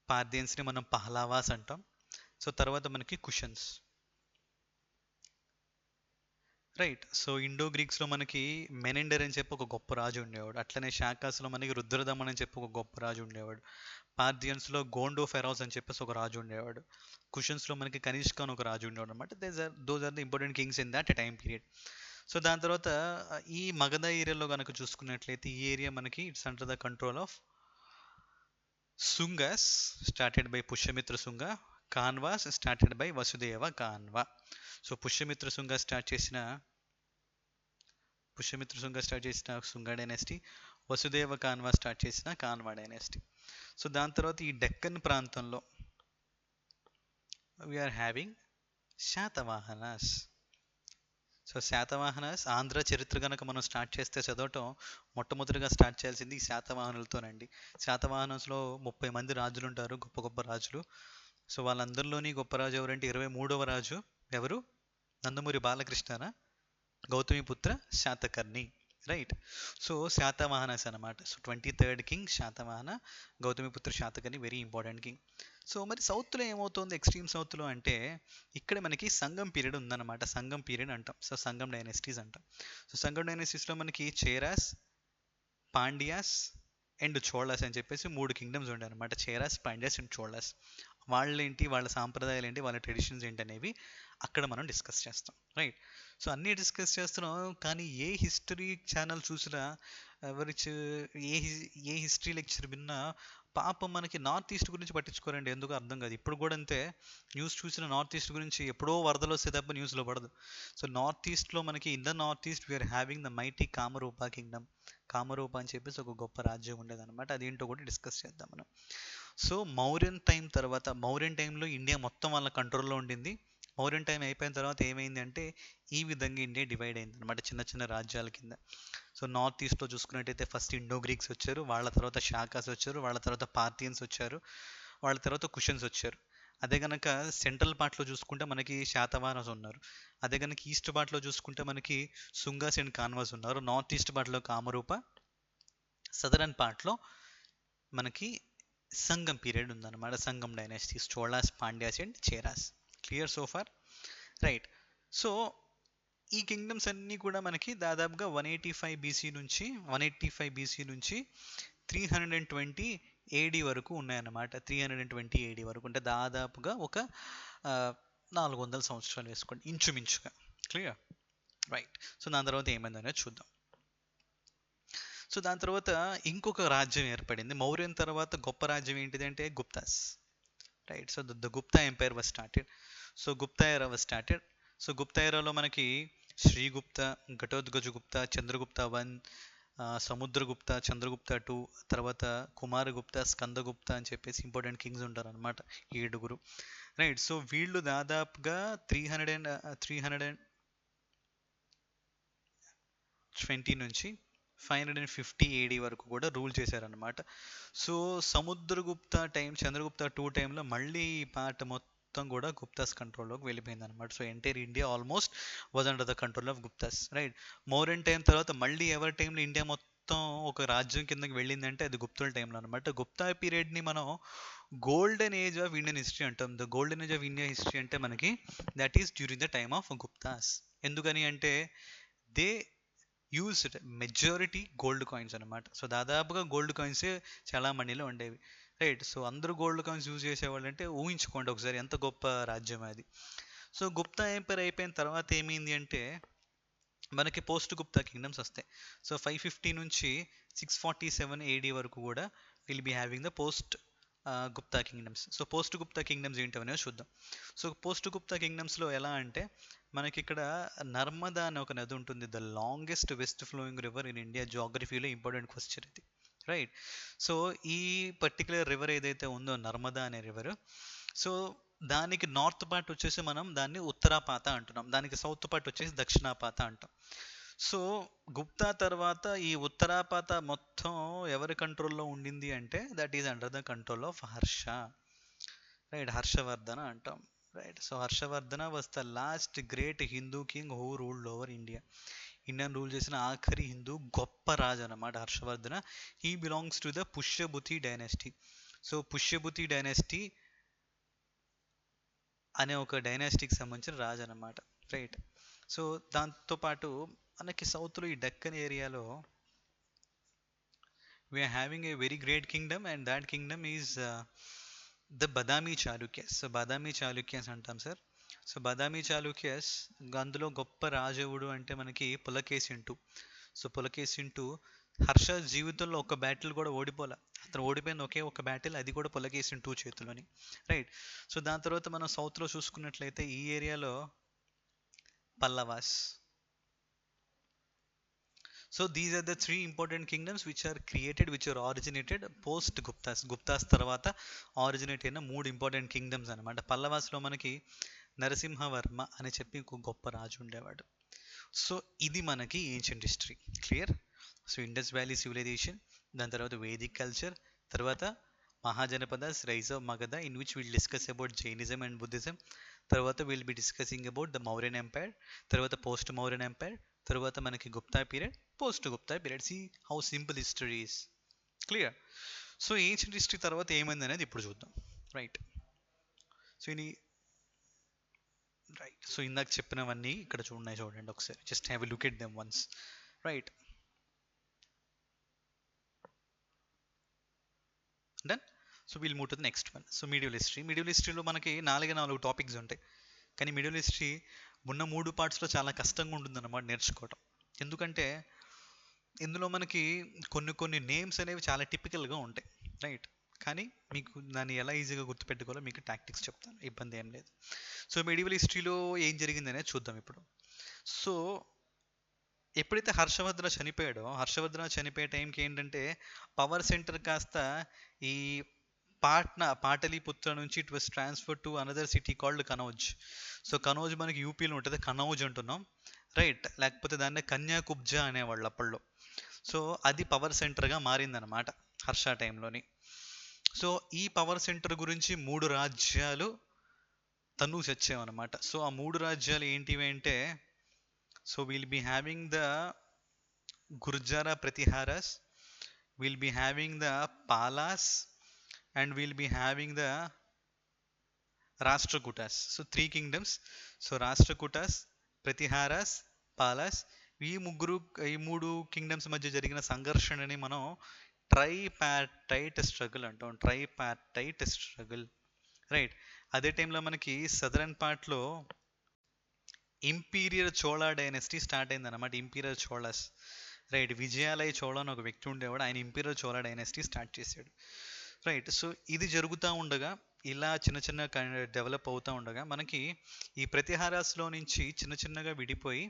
పార్థియన్స్ని మనం పహ్లావాస్ అంటాం. సో తర్వాత మనకి కుషన్స్, రైట్? సో ఇండో గ్రీక్స్లో మనకి మెనెండర్ అని చెప్పి ఒక గొప్ప రాజు ఉండేవాడు. అట్లనే శాకాస్లో మనకి రుద్రదమన్ అని చెప్పి ఒక గొప్ప రాజు ఉండేవాడు. పార్థియన్స్లో గోండో ఫెరోస్ అని చెప్పేసి ఒక రాజు ఉండేవాడు. కుషన్స్లో మనకి కనిష్క అని ఒక రాజు ఉండేవాడు అనమాట. Those are the important kings in that time period. So దాని తర్వాత ఈ మగధ ఏరియాలో కనుక చూసుకున్నట్లయితే, ఈ ఏరియా మనకి it's under the control of Shungas, started by Pushyamitra Shunga. Kanvas started by Vasudeva Kanva. So Pushyamitra Shunga start చేసిన శుంగ డైనాసిటీ, వసుదేవ కాన్వా స్టార్ట్ చేసిన కాన్వా డైనాసిటీ. సో దాని తర్వాత ఈ డెక్కన్ ప్రాంతంలో we're having Satavahanas. So Satavahanas Andhra చరిత్ర కనుక మనం స్టార్ట్ చేస్తే చదవటం, మొట్టమొదటిగా స్టార్ట్ చేయాల్సింది ఈ శాతవాహనులతోనండి. శాతవాహనస్లో 30 మంది రాజులు ఉంటారు, గొప్ప గొప్ప రాజులు. సో వాళ్ళందరిలోని గొప్ప రాజు ఎవరంటే 23వ రాజు ఎవరు? నందమూరి బాలకృష్ణనా? గౌతమిపుత్ర శాతకర్ణి. రైట్. సో శాతవాహనస్ అనమాట. So 23rd king Satavahana, Gautamiputra Satakarni very important king. So మరి సౌత్లో ఏమవుతుంది, ఎక్స్ట్రీమ్ సౌత్లో అంటే ఇక్కడ మనకి సంగం పీరియడ్ ఉందన్నమాట. సంగం పీరియడ్ అంటాం. సో సంగం డైనెస్టీస్ అంటాం. సో సంగం డైనెస్టీస్లో మనకి చేరాస్, పాండ్యాస్ అండ్ చోళాస్ అని చెప్పేసి మూడు కింగ్డమ్స్ ఉండే అనమాట. చేరాస్, పాండ్యాస్ అండ్ చోళాస్. వాళ్ళేంటి, వాళ్ళ సాంప్రదాయాలు ఏంటి, వాళ్ళ ట్రెడిషన్స్ ఏంటి అనేవి అక్కడ మనం డిస్కస్ చేస్తాం. రైట్. సో అన్నీ డిస్కస్ చేస్తున్నాం, కానీ ఏ హిస్టరీ ఛానల్ చూసినా, ఎవరి ఏ హిస్టరీ లెక్చర్ విన్నా పాపం మనకి నార్త్ ఈస్ట్ గురించి పట్టించుకోరండి. ఎందుకు అర్థం కాదు. ఇప్పుడు కూడా అంతే, న్యూస్ చూసిన నార్త్ ఈస్ట్ గురించి ఎప్పుడో వరదలు వస్తే తప్ప న్యూస్లో పడదు. సో నార్త్ ఈస్ట్లో మనకి in the north east we're having the mighty Kamarupa kingdom. Kamarupa అని చెప్పేసి ఒక గొప్ప రాజ్యం ఉండేదన్నమాట. అదేంటో కూడా డిస్కస్ చేద్దాం మనం. సో మౌర్యన్ టైం తర్వాత, మౌర్యన్ టైంలో ఇండియా మొత్తం వాళ్ళ కంట్రోల్లో ఉండింది. మౌర్యన్ టైం అయిపోయిన తర్వాత ఏమైంది అంటే ఈ విధంగా ఇండియా డివైడ్ అయింది అనమాట, చిన్న చిన్న రాజ్యాల కింద. సో నార్త్ ఈస్ట్లో చూసుకున్నట్టయితే ఫస్ట్ ఇండో గ్రీక్స్ వచ్చారు, వాళ్ళ తర్వాత షాకాస్ వచ్చారు, వాళ్ళ తర్వాత పార్థియన్స్ వచ్చారు, వాళ్ళ తర్వాత కుషన్స్ వచ్చారు. అదే కనుక సెంట్రల్ పార్ట్లో చూసుకుంటే మనకి శాతవాహనస్ ఉన్నారు. అదే కనుక ఈస్ట్ పార్ట్లో చూసుకుంటే మనకి సుంగాస్ అండ్ కాన్వాస్ ఉన్నారు. నార్త్ ఈస్ట్ పార్ట్లో కామరూప, సదరన్ పార్ట్లో మనకి సంగం పీరియడ్ ఉందన్నమాట. Sangam dynasties, Cholas, Pandyas and Cheras. Clear so far? Right. So ఈ కింగ్డమ్స్ అన్నీ కూడా మనకి దాదాపుగా 185 బీసీ నుంచి 320 ఏడి వరకు ఉన్నాయన్నమాట. 320 ఏడి వరకు అంటే దాదాపుగా ఒక 400 సంవత్సరాలు వేసుకోండి ఇంచుమించుగా. క్లియర్? రైట్. సో దాని తర్వాత ఏమైందనేది చూద్దాం. సో దాని తర్వాత ఇంకొక రాజ్యం ఏర్పడింది. మౌర్యన్ తర్వాత గొప్ప రాజ్యం ఏంటిదంటే Guptas. Right. So the Gupta empire was started. So Gupta era was started. So Gupta ఎరాలో మనకి శ్రీగుప్త, ఘటోత్కచగుప్త, చంద్రగుప్త 1, సముద్రగుప్త, చంద్రగుప్త 2, తర్వాత కుమారగుప్త, స్కందగుప్త అని చెప్పేసి ఇంపార్టెంట్ కింగ్స్ ఉంటారు అనమాట, 7. రైట్. సో వీళ్ళు దాదాపుగా 320 నుంచి 550 ఏడి వరకు కూడా రూల్ చేశారనమాట. సో సముద్రగుప్త టైం, చంద్రగుప్త 2 టైంలో మళ్ళీ ఈ పార్ట్ మొత్తం కూడా గుప్తాస్ కంట్రోల్లోకి వెళ్ళిపోయింది అనమాట. So entire India almost was under the control of Guptas. Right. Mauryan time తర్వాత మళ్ళీ ఎవరి టైంలో ఇండియా మొత్తం ఒక రాజ్యం కిందకి వెళ్ళిందంటే అది గుప్తుల టైంలో అనమాట. గుప్తా పీరియడ్ని మనం golden age of Indian history అంటాం. The golden age of India history అంటే మనకి that is during the time of Guptas. ఎందుకని అంటే they used majority gold coins అనమాట. సో దాదాపుగా గోల్డ్ కాయిన్సే చాలా మనీలో ఉండేవి. రైట్. సో అందరూ గోల్డ్ కాయిన్స్ యూజ్ చేసేవాళ్ళు అంటే ఊహించుకోండి ఒకసారి ఎంత గొప్ప రాజ్యం అది. సో గుప్తా ఎంపైర్ అయిపోయిన తర్వాత ఏమైంది అంటే మనకి పోస్ట్ గుప్తా కింగ్డమ్స్ వస్తాయి. సో 550 నుంచి 647 ఏడి వరకు కూడా will be having the post Gupta kingdoms. So post Gupta kingdoms ఏంటో చూద్దాం. సో పోస్ట్ గుప్తా కింగ్డమ్స్లో ఎలా అంటే మనకి ఇక్కడ నర్మదా అనే ఒక నది ఉంటుంది. The longest west flowing river in India. జాగ్రఫీలో ఇంపార్టెంట్ క్వశ్చన్ ఇది. రైట్. సో ఈ పర్టికులర్ రివర్ ఏదైతే ఉందో నర్మదా అనే రివర్, సో దానికి నార్త్ పార్ట్ వచ్చేసి మనం దాన్ని ఉత్తరాపాత అంటున్నాం, దానికి సౌత్ పార్ట్ వచ్చేసి దక్షిణాపాత అంటాం. సో గుప్తా తర్వాత ఈ ఉత్తరాపాత మొత్తం ఎవరి కంట్రోల్లో ఉండింది అంటే that is under the control of Harsha. Right. Harshavardhana అంటాం. రైట్. So Harshavardhana was the last great Hindu king who ruled over India. Indian rule చేసిన ఆఖరి హిందూ గొప్ప రాజు అనమాట Harshavardhana. He belongs to the Pushyabhuti dynasty. So Pushyabhuti dynasty అనే ఒక డైనాసిటీకి సంబంధించిన రాజు అనమాట. రైట్. సో దాంతోపాటు మనకి సౌత్లో ఈ డక్కన్ ఏరియాలో we're having a very great kingdom and that kingdom is the Badami Chalukyas. So Badami Chalukyas అంటాం సార్. సో బదామీ చాళుక్యస్, అందులో గొప్ప రాజవుడు అంటే మనకి పులకేశిన్. సో పులకేశిన్ హర్ష జీవితంలో ఒక బ్యాటిల్ కూడా ఓడిపోలే. అతను ఓడిపోయిన ఒకే ఒక బ్యాటిల్, అది కూడా పులకేశిన్ చేతిలోని. రైట్. సో దాని తర్వాత మనం సౌత్లో చూసుకున్నట్లయితే ఈ ఏరియాలో Pallavas. So these are the 3 important kingdoms which are originated post Guptas. Guptas తర్వాత ఆరిజినేట్ అయిన 3 ఇంపార్టెంట్ కింగ్డమ్స్ అనమాట. పల్లవాస్లో మనకి నరసింహవర్మ అని చెప్పి ఇంకో గొప్ప రాజు ఉండేవాడు. సో ఇది మనకి ancient history. Clear? So Indus valley civilisation, దాని తర్వాత వేదిక్ కల్చర్, తర్వాత mahajanapadas, rise of Magadha, in which will discuss about Jainism and Buddhism. తర్వాత will be discussing about the Mauryan empire, తర్వాత పోస్ట్ మౌర్యన్ ఎంపైర్, తర్వాత మనకి Gupta period, post Gupta period. See how simple history is. Clear. So ancient history తర్వాత ఏమైంది అనేది ఇప్పుడు చూద్దాం. రైట్. సో ఇది రైట్. సో ఇందాక చెప్పినవన్నీ ఇక్కడ చూడండి ఒకసారి. Just have a look at them once. Right. Done. So we'll move to the next one. So medieval history. Medieval హిస్టరీలో మనకి 4 టాపిక్స్ ఉంటాయి. కానీ మీడియల్ హిస్టరీ ఉన్న 3 పార్ట్స్లో చాలా కష్టంగా ఉంటుంది అన్నమాట నేర్చుకోవటం. ఎందుకంటే ఇందులో మనకి కొన్ని నేమ్స్ అనేవి చాలా టిపికల్గా ఉంటాయి. రైట్. కానీ మీకు దాన్ని ఎలా ఈజీగా గుర్తుపెట్టుకోవాలో మీకు టాక్టిక్స్ చెప్తాను, ఇబ్బంది ఏం లేదు. సో మీడియల్ హిస్టరీలో ఏం జరిగింది అనేది చూద్దాం ఇప్పుడు. సో ఎప్పుడైతే హర్షవర్ధన చనిపోయాడో, హర్షవర్ధన చనిపోయే టైంకి ఏంటంటే పవర్ సెంటర్ కాస్త ఈ పాటలీపుత్ర నుంచి it was transfer to another city called Kannauj. So Kannauj మనకి యూపీలో ఉంటుంది, కనౌజ్ అంటున్నాం. రైట్. లేకపోతే దాన్ని కన్యాకుబ్జా అనేవాళ్ళు అప్పట్లో. సో అది పవర్ సెంటర్గా మారిందనమాట హర్ష టైంలోని. సో ఈ పవర్ సెంటర్ గురించి 3 రాజ్యాలు తను వచ్చాయన్నమాట. సో ఆ 3 రాజ్యాలు ఏంటివి అంటే, so will be having the Gurjara Pratiharas, will be having the Palas, and will be having the Rashtrakutas. So 3 kingdoms. So Rashtrakutas, Pratiharas, Palas. ఈ 3 కింగ్డమ్స్ మధ్య జరిగిన సంఘర్షణని మనం ట్రైపార్టైట్ స్ట్రగుల్ అంటాం. Tripartite struggle. రైట్. అదే టైంలో మనకి సదరన్ పార్ట్లో ఇంపీరియర్ చోళా డైనస్టీ స్టార్ట్ అయింది అనమాట. ఇంపీరియర్ చోళాస్. రైట్. విజయాలయ చోళ అని ఒక వ్యక్తి ఉండేవాడు, ఆయన ఇంపీరియర్ చోళా డైనస్టీ స్టార్ట్ చేశాడు. రైట్. సో ఇది జరుగుతూ ఉండగా, ఇలా చిన్న డెవలప్ అవుతూ ఉండగా మనకి ఈ ప్రతిహారాస్లో నుంచి చిన్నగా విడిపోయి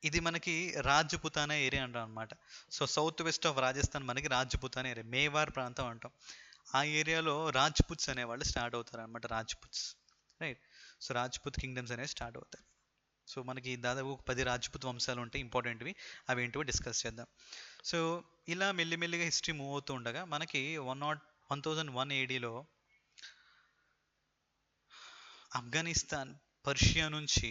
ఇది మనకి రాజ్పుతానా ఏరియా అంటాం అనమాట. So south west of Rajasthan మనకి రాజ్పుతానా ఏరియా, మేవార్ ప్రాంతం అంటాం. ఆ ఏరియాలో రాజ్పుత్స్ అనేవాళ్ళు స్టార్ట్ అవుతారు అనమాట. Rajputs. Right. So Rajput kingdoms అనేవి స్టార్ట్ అవుతాయి. సో మనకి దాదాపు 10 రాజ్పుత్ వంశాలు ఉంటాయి ఇంపార్టెంట్వి. అవి ఏంటో డిస్కస్ చేద్దాం. సో ఇలా మెల్లిమెల్లిగా హిస్టరీ మూవ్ అవుతూ ఉండగా మనకి 1001 ఏడీలో ఆఫ్ఘనిస్తాన్, పర్షియా నుంచి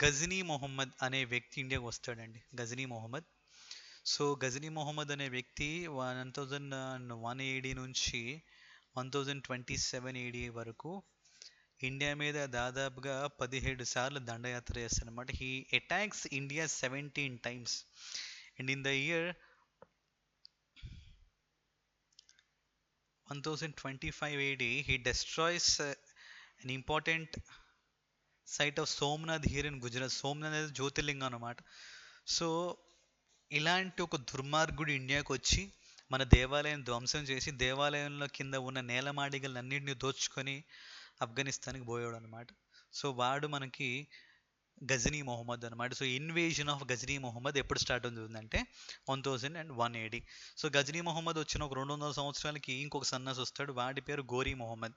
గజనీ మొహమ్మద్ అనే వ్యక్తి ఇండియాకి వస్తాడండి. గజనీ మొహమ్మద్. సో గజనీ మొహమ్మద్ అనే వ్యక్తి 1001 ఏడీ నుంచి 1027 ఏడీ వరకు ఇండియా మీద దాదాపుగా 17 సార్లు దండయాత్ర చేస్తాడనమాట. He attacks India 17 times. And in the year 1025 AD, he destroys an important site of Somnath here in Gujarat. Somnath అనేది జ్యోతిర్లింగం అనమాట. సో ఇలాంటి ఒక దుర్మార్గుడు ఇండియాకి వచ్చి మన దేవాలయం ధ్వంసం చేసి దేవాలయంలో కింద ఉన్న నేలమాడిగలన్నింటినీ దోచుకొని ఆఫ్ఘనిస్తాన్కి పోయాడు అనమాట. సో వాడు మనకి గజనీ మొహమ్మద్ అనమాట. So invasion of Ghazni Mohammad ఎప్పుడు స్టార్ట్ అవుతుందంటే 1001 AD. సో గజనీ మొహమ్మద్ వచ్చిన ఒక 200 సంవత్సరాలకి ఇంకొక సన్నాసి వస్తాడు, వాడి పేరు Ghori Mohammad.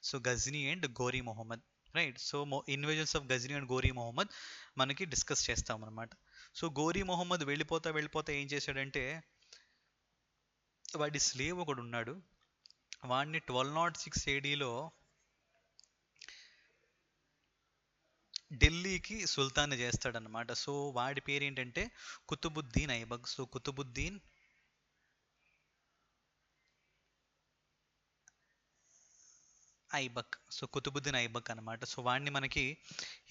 So Ghazni and Ghori Mohammad. Right. So invasions of Ghazni and Ghori Mohammad మనకి డిస్కస్ చేస్తాం అనమాట. సో గోరీ మొహమ్మద్ వెళ్ళిపోతా ఏం చేశాడంటే, వాడి స్లేవ్ ఒకడు ఉన్నాడు, వాడిని 1206 ADలో ఢిల్లీకి సుల్తాన్ చేస్తాడనమాట. సో వాడి పేరు ఏంటంటే కుతుబుద్దీన్ ఐబక్. సో కుతుబుద్దీన్ ఐబక్. సో కుతుబుద్దీన్ ఐబక్ అనమాట. సో వాడిని మనకి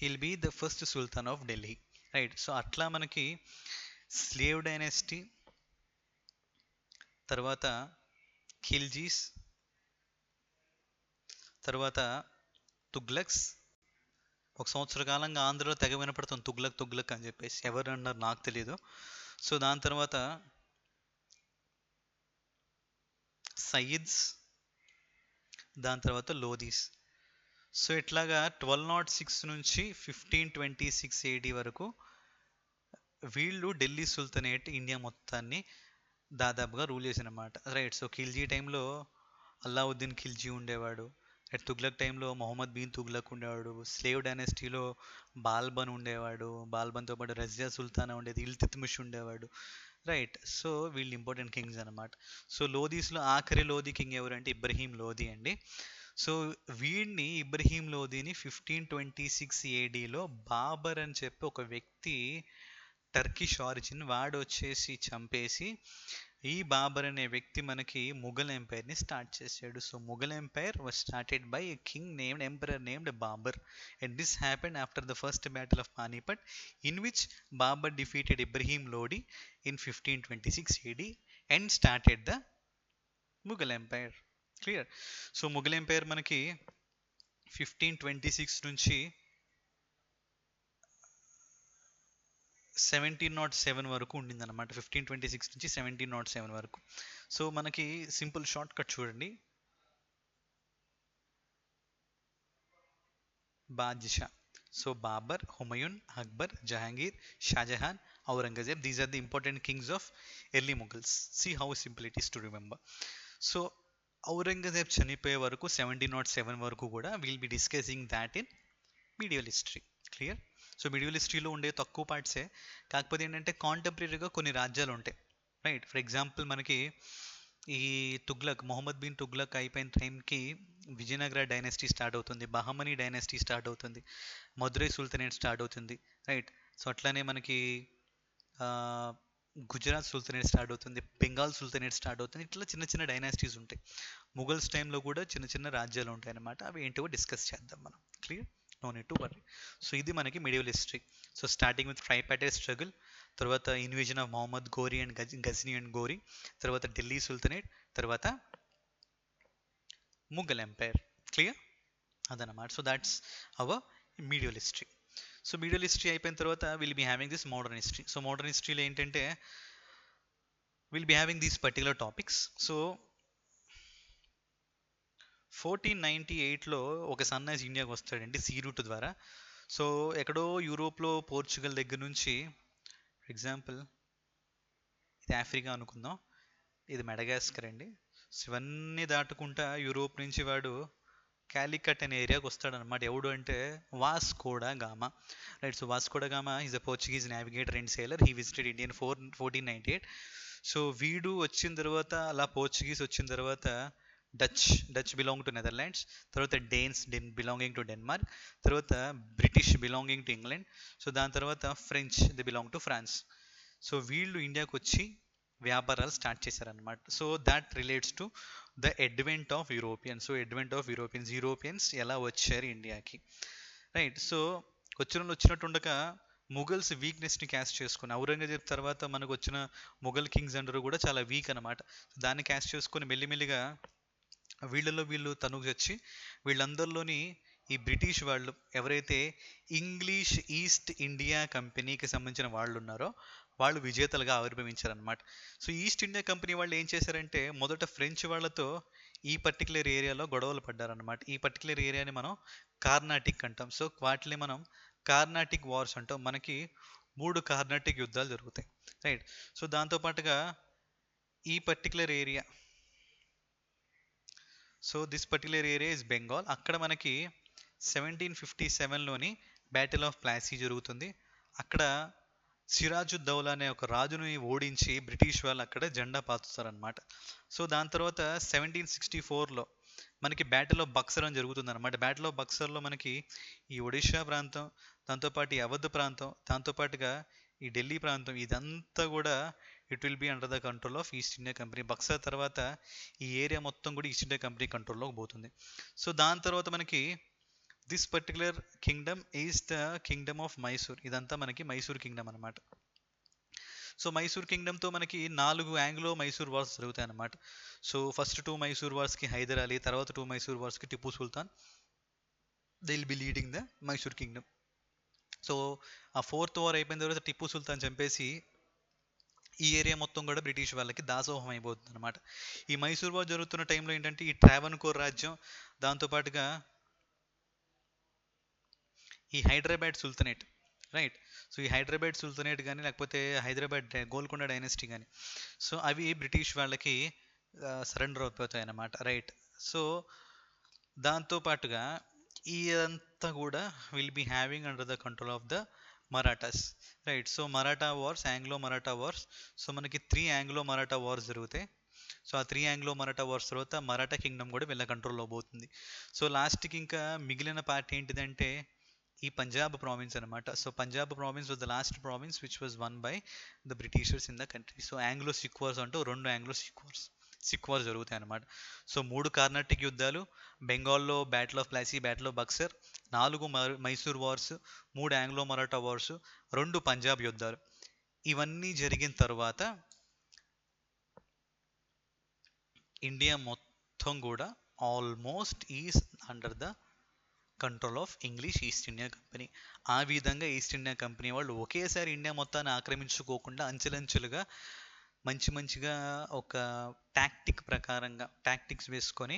will be the first sultan of Delhi. Right. So అట్లా మనకి స్లేవ్ డైనాసిటీ, తర్వాత ఖిల్జీస్, తర్వాత తుగ్లక్స్. ఒక సంవత్సర కాలంగా ఆంధ్రలో తెగ వినపడుతుంది తుగ్లక్ అని చెప్పేసి, ఎవరు అన్నారు నాకు తెలియదు. సో దాని తర్వాత సయీద్స్, దాని తర్వాత లోదీస్. సో ఇట్లాగా 1206 నుంచి 1526 AD వరకు వీళ్ళు ఢిల్లీ సుల్తనేట్ ఇండియా మొత్తాన్ని దాదాపుగా రూల్ చేసినమాట. రైట్. సో ఖిల్జీ టైంలో అల్లావుద్దీన్ ఖిల్జీ ఉండేవాడు. తుగ్లక్ టైంలో మొహమ్మద్ బిన్ తుగ్లక్ ఉండేవాడు. స్లేవ్ డైనాసిటీలో బాల్బన్ ఉండేవాడు. బాల్బన్తో పాటు రజియా సుల్తానా ఉండేది. ఇల్తుత్మిష్ ఉండేవాడు. రైట్. సో వీళ్ళు ఇంపార్టెంట్ కింగ్స్ అనమాట. సో లోదీస్లో ఆఖరి లోదీ కింగ్ ఎవరంటే ఇబ్రహీం లోదీ అండి. సో వీడిని ఇబ్రహీం లోదీని 1526 ADలో బాబర్ అని చెప్పి ఒక వ్యక్తి టర్కిష్ ఆరిజిన్, వాడు వచ్చేసి చంపేసి ఈ బాబర్ అనే వ్యక్తి మనకి ముఘల్ ఎంపైర్ని స్టార్ట్ చేశాడు. So Mughal empire was started by a king named emperor named Babur, and this happened after the first battle of Panipat, in which Babur defeated Ibrahim Lodi in 1526 AD and started the Mughal empire. Clear? So Mughal empire మనకి 1526 నుంచి 1707 వరకు ఉండిందన్నమాట. 1526 నుంచి 1707 వరకు. So మనకి simple short cut చూడండి. బాద్షా. So Babur, Humayun, Akbar, Jahangir, Shah Jahan, Aurangzeb, these are the important kings of early Mughals. See how simple it is to remember. So Aurangzeb చనిపోయే వరకు 1707 వరకు కూడా will be discussing that in medieval history. Clear? So medieval హిస్టరీలో ఉండే తక్కువ పార్ట్సే, కాకపోతే ఏంటంటే కాంటెంపరీగా కొన్ని రాజ్యాలు ఉంటాయి. రైట్? ఫర్ ఎగ్జాంపుల్ మనకి ఈ తుగ్లక్, మొహమ్మద్ బిన్ తుగ్లక్ అయిపోయిన టైంకి విజయనగర డైనాసిటీ స్టార్ట్ అవుతుంది, బహమనీ డైనాసిటీ స్టార్ట్ అవుతుంది, మధురై సుల్తనేట్ స్టార్ట్ అవుతుంది. రైట్? సో అట్లానే మనకి గుజరాత్ సుల్తనేట్ స్టార్ట్ అవుతుంది, బెంగాల్ సుల్తనేట్ స్టార్ట్ అవుతుంది. ఇట్లా చిన్న చిన్న డైనాసిటీస్ ఉంటాయి. ముఘల్స్ టైంలో కూడా చిన్న చిన్న రాజ్యాలు ఉంటాయి అన్నమాట. అవి ఏంటో డిస్కస్ చేద్దాం మనం. Clear? No need to worry. So ఇది మనకి medieval history. So starting with tripartite struggle, తర్వాత invasion of Mohammad Ghori and Ghazni and Ghori, తర్వాత ఢిల్లీ సుల్తనేట్, తర్వాత ముఘల్ ఎంపైర్. క్లియర్? అదనమాట. So that's our medieval history. So medieval history అయిపోయిన తర్వాత will be having this modern history. So modern హిస్టరీలో ఏంటంటే will be having these particular topics. So 1498లో ఒక సన్నాసి ఇండియాకి వస్తాడండి సీ రూట్ ద్వారా. సో ఎక్కడో యూరోప్లో పోర్చుగల్ దగ్గర నుంచి, ఫర్ ఎగ్జాంపుల్ ఇది ఆఫ్రికా అనుకుందాం, ఇది మెడగాస్కర్ అండి. సో ఇవన్నీ దాటుకుంటా యూరోప్ నుంచి వాడు క్యాలికట్ అనే ఏరియాకి వస్తాడనమాట. ఎవడు అంటే Vasco da gamma. Right? So Vasco da gamma is a Portuguese navigator and sailor. He visited Indian 1498. So వీడు వచ్చిన తర్వాత, అలా పోర్చుగీస్ వచ్చిన తర్వాత డచ్ బిలాంగ్ టు నెదర్లాండ్స్, తర్వాత డేన్స్ బిలాంగింగ్ టు డెన్మార్క్, తర్వాత British belonging to England, so దాని తర్వాత French the belong to France. So వీళ్ళు ఇండియాకి వచ్చి వ్యాపారాలు స్టార్ట్ చేశారనమాట. So that relates to the advent of Europeans. So advent of Europeans ఎలా వచ్చారు ఇండియాకి. రైట్? సో వచ్చినట్టుండగా ముఘల్స్ వీక్నెస్ని క్యాష్ చేసుకుని, ఔరంగజేబ్ తర్వాత మనకు వచ్చిన ముఘల్ కింగ్స్ అందరూ కూడా చాలా వీక్ అనమాట. దాన్ని క్యాష్ చేసుకొని మెల్లిమెల్లిగా వీళ్ళు తనుకు వచ్చి వీళ్ళందరిలోని ఈ బ్రిటిష్ వాళ్ళు ఎవరైతే ఇంగ్లీష్ ఈస్ట్ ఇండియా కంపెనీకి సంబంధించిన వాళ్ళు ఉన్నారో వాళ్ళు విజేతలుగా ఆవిర్భవించారనమాట. సో ఈస్ట్ ఇండియా కంపెనీ వాళ్ళు ఏం చేశారంటే మొదట ఫ్రెంచ్ వాళ్ళతో ఈ పర్టికులర్ ఏరియాలో గొడవలు పడ్డారనమాట. ఈ పర్టికులర్ ఏరియాని మనం కార్నాటిక్ అంటాం. సో వాటిని మనం కార్నాటిక్ వార్స్ అంటాం. మనకి 3 కార్నాటిక్ యుద్ధాలు జరుగుతాయి. రైట్? సో దాంతోపాటుగా ఈ particular area, so this particular area is Bengal. అక్కడ మనకి 1757లోని బ్యాటిల్ ఆఫ్ ప్లాసీ జరుగుతుంది. అక్కడ సిరాజుద్దౌలా అనే ఒక రాజుని ఓడించి బ్రిటిష్ వాళ్ళు అక్కడ జెండా పాతుతారనమాట. సో దాని తర్వాత 1764లో మనకి బ్యాటిల్ ఆఫ్ బక్సర్ అని జరుగుతుంది అనమాట. బ్యాటిల్ ఆఫ్ బక్సర్లో మనకి ఈ ఒడిషా ప్రాంతం, దాంతోపాటు ఈ అవధ్ ప్రాంతం, దాంతోపాటుగా ఈ ఢిల్లీ ప్రాంతం, ఇదంతా కూడా it will be under the control of East India Company. Buxar తర్వాత ఈ ఏరియా మొత్తం కూడా ఈస్ట్ ఇండియా కంపెనీ కంట్రోల్లోకి పోతుంది. సో దాని తర్వాత మనకి this particular kingdom is the kingdom of Mysore. ఇదంతా మనకి మైసూర్ కింగ్డమ్ అనమాట. సో మైసూర్ కింగ్డమ్తో మనకి 4 ఆంగ్లో మైసూర్ వార్స్ జరుగుతాయి అన్నమాట. సో ఫస్ట్ 2 మైసూర్ వార్స్కి హైదర్ అలీ, తర్వాత 2 మైసూర్ వార్స్కి Tipu Sultan, they will be leading the Mysore kingdom. So ఆ 4th వార్ అయిపోయిన తర్వాత టిప్పు సుల్తాన్ చంపేసి ఈ ఏరియా మొత్తం కూడా బ్రిటిష్ వాళ్ళకి దాసోహం అయిపోతుంది అనమాట. ఈ మైసూర్ వార్ జరుగుతున్న టైంలో ఏంటంటే ఈ ట్రావెన్కోర్ రాజ్యం, దాంతోపాటుగా ఈ హైదరాబాద్ సుల్తనేట్, రైట్? సో ఈ హైదరాబాద్ సుల్తనేట్ కానీ లేకపోతే హైదరాబాద్ గోల్కొండ డైనస్టీ కానీ, సో అవి బ్రిటిష్ వాళ్ళకి సరెండర్ అయిపోతాయి అన్నమాట. రైట్? సో దాంతోపాటుగా ఇదంతా కూడా will be having under the control of the Marathas. Right? So Maratha wars, Anglo Maratha wars. So మనకి 3 ఆంగ్లో మరాఠా వార్స్ జరుగుతాయి. సో ఆ 3 ఆంగ్లో మరాఠా వార్స్ తర్వాత మరాఠా కింగ్డమ్ కూడా వీళ్ళ కంట్రోల్లో పోతుంది. సో లాస్ట్కి ఇంకా మిగిలిన పార్ట్ ఏంటిదంటే ఈ పంజాబ్ ప్రావిన్స్ అనమాట. So Punjab province was the last province which was won by the Britishers in the country. So Anglo Sikh wars అంటూ రెండు ఆంగ్లో సిక్ వార్స్ జరుగుతాయి అనమాట. సో 3 కార్నాటిక్ యుద్ధాలు, బెంగాల్లో battle of Plassey, battle of Buxar, 4 Mysore wars, 3 Anglo Maratha wars, 2 Punjab యుద్ధాలు. ఇవన్నీ జరిగిన తర్వాత ఇండియా మొత్తం కూడా almost is under the control of English east India company. ఆ విధంగా ఈస్ట్ ఇండియా కంపెనీ వాళ్ళు ఒకేసారి ఇండియా మొత్తాన్ని ఆక్రమించుకోకుండా అంచెలంచెలుగా మంచిగా ఒక టాక్టిక్స్ వేసుకొని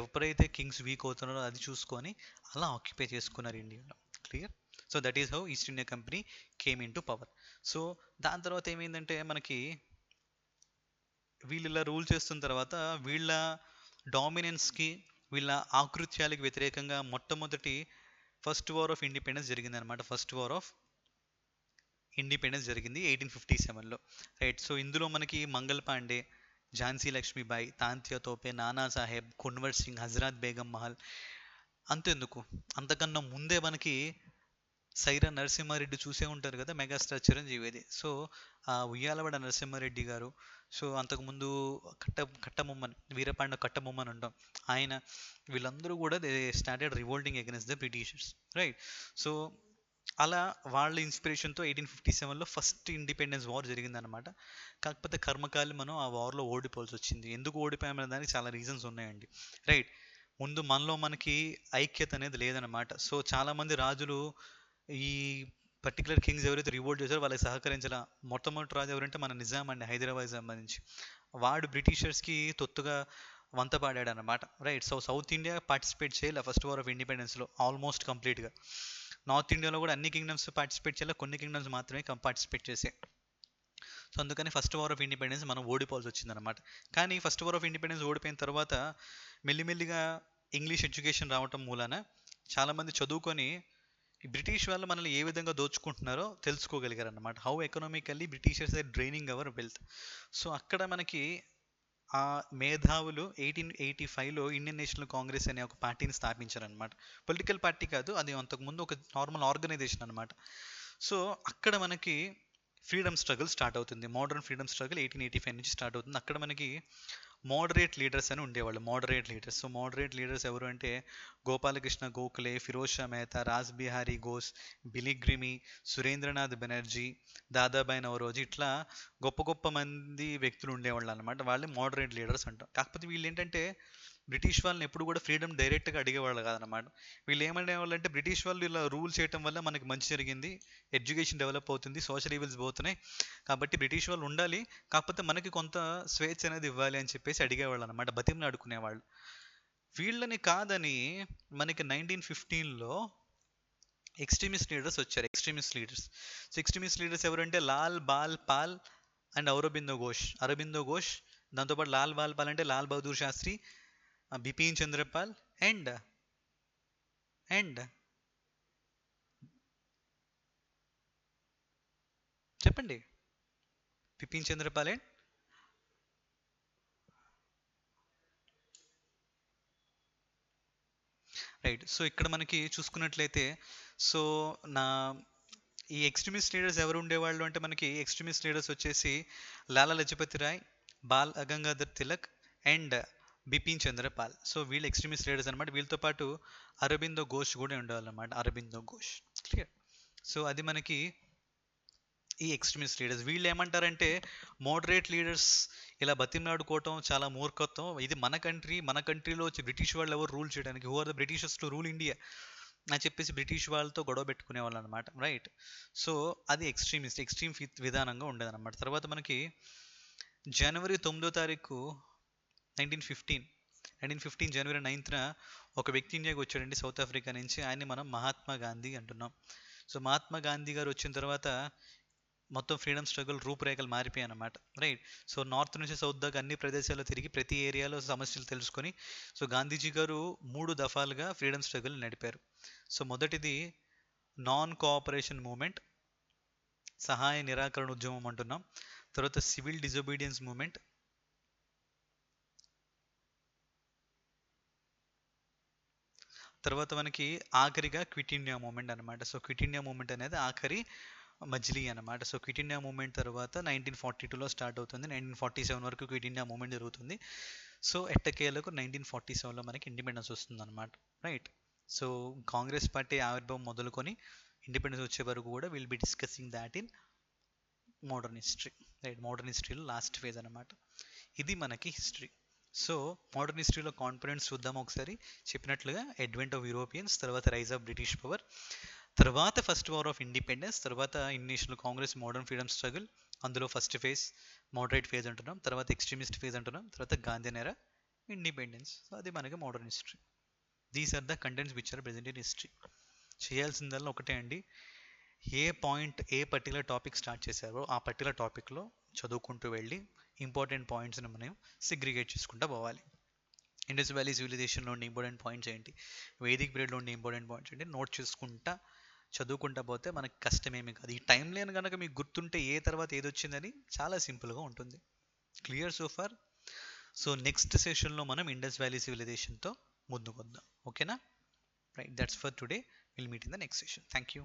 ఎవరైతే కింగ్స్ వీక్ అవుతున్నారో అది చూసుకొని అలా ఆక్యుపై చేసుకున్నారు ఇండియాలో. Clear? So that is how east India company came in to power. So దాని తర్వాత ఏమైందంటే మనకి వీళ్ళు ఇలా రూల్ చేస్తున్న తర్వాత వీళ్ళ డామినెన్స్కి, వీళ్ళ ఆకృత్యాలకు వ్యతిరేకంగా మొట్టమొదటి ఫస్ట్ వార్ ఆఫ్ ఇండిపెండెన్స్ జరిగింది అనమాట. ఫస్ట్ వార్ ఆఫ్ ఇండిపెండెన్స్ జరిగింది 1857లో. రైట్. సో ఇందులో మనకి మంగల్ పాండే, ఝాన్సీ లక్ష్మీబాయి, తాంత్యా తోపే, నానా సాహెబ్, కున్వర్ సింగ్, హజరత్ బేగం మహల్, అంతెందుకు అంతకన్నా ముందే మనకి సైరా నరసింహారెడ్డి చూసే ఉంటారు కదా, మెగాస్టార్ చిరంజీవిది. సో ఆ ఉయ్యాలవాడ నరసింహారెడ్డి గారు, సో అంతకుముందు కట్టబొమ్మన్, వీరపాండ కట్టబొమ్మన్ అంటాం ఆయన, వీళ్ళందరూ కూడా they started revolting against the Britishers. Right. So అలా వాళ్ళ ఇన్స్పిరేషన్తో 1857లో ఫస్ట్ ఇండిపెండెన్స్ వార్ జరిగిందనమాట. కాకపోతే కర్మకాలి మనం ఆ వార్లో ఓడిపోవాల్సి వచ్చింది. ఎందుకు ఓడిపోయామనే దానికి చాలా రీజన్స్ ఉన్నాయండి. రైట్. ముందు మనకి ఐక్యత అనేది లేదనమాట. సో చాలామంది రాజులు ఈ పర్టికులర్ కింగ్స్ ఎవరైతే రివోల్ట్ చేశారో వాళ్ళకి సహకరించాల. మొట్టమొదటి రాజు ఎవరంటే మన నిజాం అండి, హైదరాబాద్ సంబంధించి. వాడు బ్రిటిషర్స్కి తొత్తుగా వంత పాడాడు అనమాట. Right. So south India participate చేయాలి ఫస్ట్ వార్ ఆఫ్ ఇండిపెండెన్స్లో ఆల్మోస్ట్ కంప్లీట్గా. నార్త్ ఇండియాలో కూడా అన్ని కింగ్డమ్స్ పార్టిసిపేట్ చేయాలి, కొన్ని కింగ్డమ్స్ మాత్రమే పార్టిసిపేట్ చేసాయి. సో అందుకని ఫస్ట్ వార్ ఆఫ్ ఇండిపెండెన్స్ మనం ఓడిపోవాల్సి వచ్చిందనమాట. కానీ ఫస్ట్ వార్ ఆఫ్ ఇండిపెండెన్స్ ఓడిపోయిన తర్వాత మెల్లిమెల్లిగా ఇంగ్లీష్ ఎడ్యుకేషన్ రావటం మూలాన చాలామంది చదువుకొని ఈ బ్రిటిష్ వాళ్ళు మనల్ని ఏ విధంగా దోచుకుంటున్నారో తెలుసుకోగలిగారు అనమాట. How economically Britishers are draining our wealth. So అక్కడ మనకి ఆ మేధావులు 1885లో ఇండియన్ నేషనల్ కాంగ్రెస్ అనే ఒక పార్టీని స్థాపించారనమాట. పొలిటికల్ పార్టీ కాదు, అది అంతకుముందు ఒక నార్మల్ ఆర్గనైజేషన్ అనమాట. సో అక్కడ మనకి ఫ్రీడమ్ స్ట్రగుల్ స్టార్ట్ అవుతుంది. మోడర్న్ ఫ్రీడమ్ స్ట్రగుల్ 1885 నుంచి స్టార్ట్ అవుతుంది. అక్కడ మనకి మోడరేట్ లీడర్స్ అని ఉండేవాళ్ళు. Moderate leaders. So moderate leaders ఎవరు అంటే గోపాలకృష్ణ గోఖలే, ఫిరోజ్ షా మెహతా, రాస్ బిహారీ ఘోష్, బిలిగ్రిమి, సురేంద్రనాథ్ బెనర్జీ, దాదాబాయి నవరోజీ, ఇట్లా గొప్ప గొప్ప మంది వ్యక్తులు ఉండేవాళ్ళు అనమాట. వాళ్ళే మోడరేట్ లీడర్స్ అంటాం. కాకపోతే వీళ్ళు ఏంటంటే బ్రిటిష్ వాళ్ళని ఎప్పుడు కూడా ఫ్రీడమ్ డైరెక్ట్గా అడిగేవాళ్ళు కాదనమాట. వీళ్ళు ఏమనేవాళ్ళు అంటే బ్రిటిష్ వాళ్ళు ఇలా రూల్ చేయడం వల్ల మనకి మంచి జరిగింది, ఎడ్యుకేషన్ డెవలప్ అవుతుంది, సోషల్ ఈవెల్స్ పోతున్నాయి, కాబట్టి బ్రిటిష్ వాళ్ళు ఉండాలి, కాకపోతే మనకి కొంత స్వేచ్ఛ అనేది ఇవ్వాలి అని చెప్పేసి అడిగేవాళ్ళు అనమాట. బతిమని అడుకునేవాళ్ళు. వీళ్ళని కాదని మనకి 1915లో ఎక్స్ట్రీమిస్ట్ లీడర్స్ వచ్చారు. Extremist leaders. So extremist leaders ఎవరంటే లాల్ బాల్ పాల్ అండ్ అరబిందో ఘోష్, దాంతోపాటు లాల్ బాల్ పాల్ అంటే లాల్ బహదూర్ శాస్త్రి, బిపిన్ చంద్రపాల్ అండ్ చెప్పండి. Bipin Chandrapal and right. So ఇక్కడ మనకి చూసుకున్నట్లయితే సో నా ఈ ఎక్స్ట్రీమిస్ట్ లీడర్స్ ఎవరు ఉండేవాళ్ళు అంటే మనకి ఎక్స్ట్రీమిస్ట్ లీడర్స్ వచ్చేసి లాలా లజపతి రాయ్, బాల్ గంగాధర్ తిలక్ అండ్ బిపిన్ చంద్రపాల్. సో వీళ్ళు ఎక్స్ట్రీమిస్ట్ లీడర్స్ అనమాట. వీళ్ళతో పాటు అరబిందో ఘోష్ కూడా ఉండేవాళ్ళనమాట. అరబిందో ఘోష్. క్లియర్? సో అది మనకి ఈ ఎక్స్ట్రీమిస్ట్ లీడర్స్. వీళ్ళు ఏమంటారంటే మోడరేట్ లీడర్స్ ఇలా బతిమలాడుకోవటం చాలా మూర్ఖత్వం, ఇది మన కంట్రీలో వచ్చి బ్రిటిష్ వాళ్ళు ఎవరు రూల్ చేయడానికి, who are the Britishers to rule India అని చెప్పేసి బ్రిటిష్ వాళ్ళతో గొడవ పెట్టుకునే వాళ్ళు అనమాట. రైట్. సో అది ఎక్స్ట్రీమ్ విధానంగా ఉండేదన్నమాట. తర్వాత మనకి జనవరి 9వ తారీఖు 1915 జనవరి 9న ఒక వ్యక్తి ఇండియాకి వచ్చాడండి, సౌత్ ఆఫ్రికా నుంచి. ఆయన్ని మనం మహాత్మా గాంధీ అంటున్నాం. సో మహాత్మా గాంధీ గారు వచ్చిన తర్వాత మొత్తం ఫ్రీడమ్ స్ట్రగుల్ రూపురేఖలు మారిపోయాయి అన్నమాట. రైట్. సో నార్త్ నుంచి సౌత్ దాకా అన్ని ప్రదేశాల్లో తిరిగి ప్రతి ఏరియాలో సమస్యలు తెలుసుకొని సో గాంధీజీ గారు 3 దఫాలుగా ఫ్రీడమ్ స్ట్రగుల్ నడిపారు. సో మొదటిది నాన్ కోఆపరేషన్ మూమెంట్, సహాయ నిరాకరణ ఉద్యమం అంటున్నాం. తర్వాత సివిల్ డిజొబీడియన్స్ మూమెంట్, తర్వాత మనకి ఆఖరిగా క్విట్ ఇండియా మూమెంట్ అనమాట. సో క్విట్ ఇండియా మూమెంట్ అనేది ఆఖరి మజిలీ అనమాట. సో క్విట్ ఇండియా మూమెంట్ తర్వాత 1942లో స్టార్ట్ అవుతుంది. 1947 వరకు క్విట్ ఇండియా మూమెంట్ జరుగుతుంది. సో ఎట్టకేలకు 1947లో మనకి ఇండిపెండెన్స్ వస్తుంది అనమాట. రైట్. సో కాంగ్రెస్ పార్టీ ఆవిర్భావం మొదలుకొని ఇండిపెండెన్స్ వచ్చే వరకు కూడా will be discussing that in modern history. Right, modern హిస్టరీలో లాస్ట్ ఫేజ్ అనమాట. ఇది మనకి హిస్టరీ. సో మోడర్న్ హిస్టరీలో కాంపోనెంట్స్ చూద్దాం ఒకసారి. చెప్పినట్లుగా అడ్వెంట్ ఆఫ్ యూరోపియన్స్, తర్వాత రైజ్ ఆఫ్ బ్రిటిష్ పవర్, తర్వాత ఫస్ట్ వార్ ఆఫ్ ఇండిపెండెన్స్, తర్వాత Indian Congress modern freedom struggle, అందులో ఫస్ట్ ఫేజ్ మోడరేట్ ఫేజ్ అంటున్నాం, తర్వాత ఎక్స్ట్రీమిస్ట్ ఫేజ్ అంటున్నాం, తర్వాత గాంధీన్ ఎరా, ఇండిపెండెన్స్. సో అది మనకి modern history. These are the contents which are present in history. చేయాల్సిందల్లా ఒకటే అండి, ఏ పాయింట్ ఏ పర్టికులర్ టాపిక్ స్టార్ట్ చేశారో ఆ పర్టికులర్ టాపిక్లో చదువుకుంటూ వెళ్ళి ఇంపార్టెంట్ పాయింట్స్ని మనం సిగ్రిగేట్ చేసుకుంటూ పోవాలి. ఇండస్ వ్యాలీ సివిలైజేషన్లో ఉండే ఇంపార్టెంట్ పాయింట్స్ ఏంటి, వేదిక్ పీరియడ్లో ఉండే ఇంపార్టెంట్ పాయింట్స్ ఏంటి, నోట్ చేసుకుంటా చదువుకుంటా పోతే మనకి కష్టమేమి కాదు. ఈ టైం లేని కనుక మీకు గుర్తుంటే ఏ తర్వాత ఏది వచ్చిందని చాలా సింపుల్గా ఉంటుంది. Clear so far? So next సెషన్లో మనం ఇండస్ వ్యాలీ సివిలైజేషన్తో ముందుకు వద్దాం. ఓకేనా? Right, that's for today. Will meet in the next session. Thank you.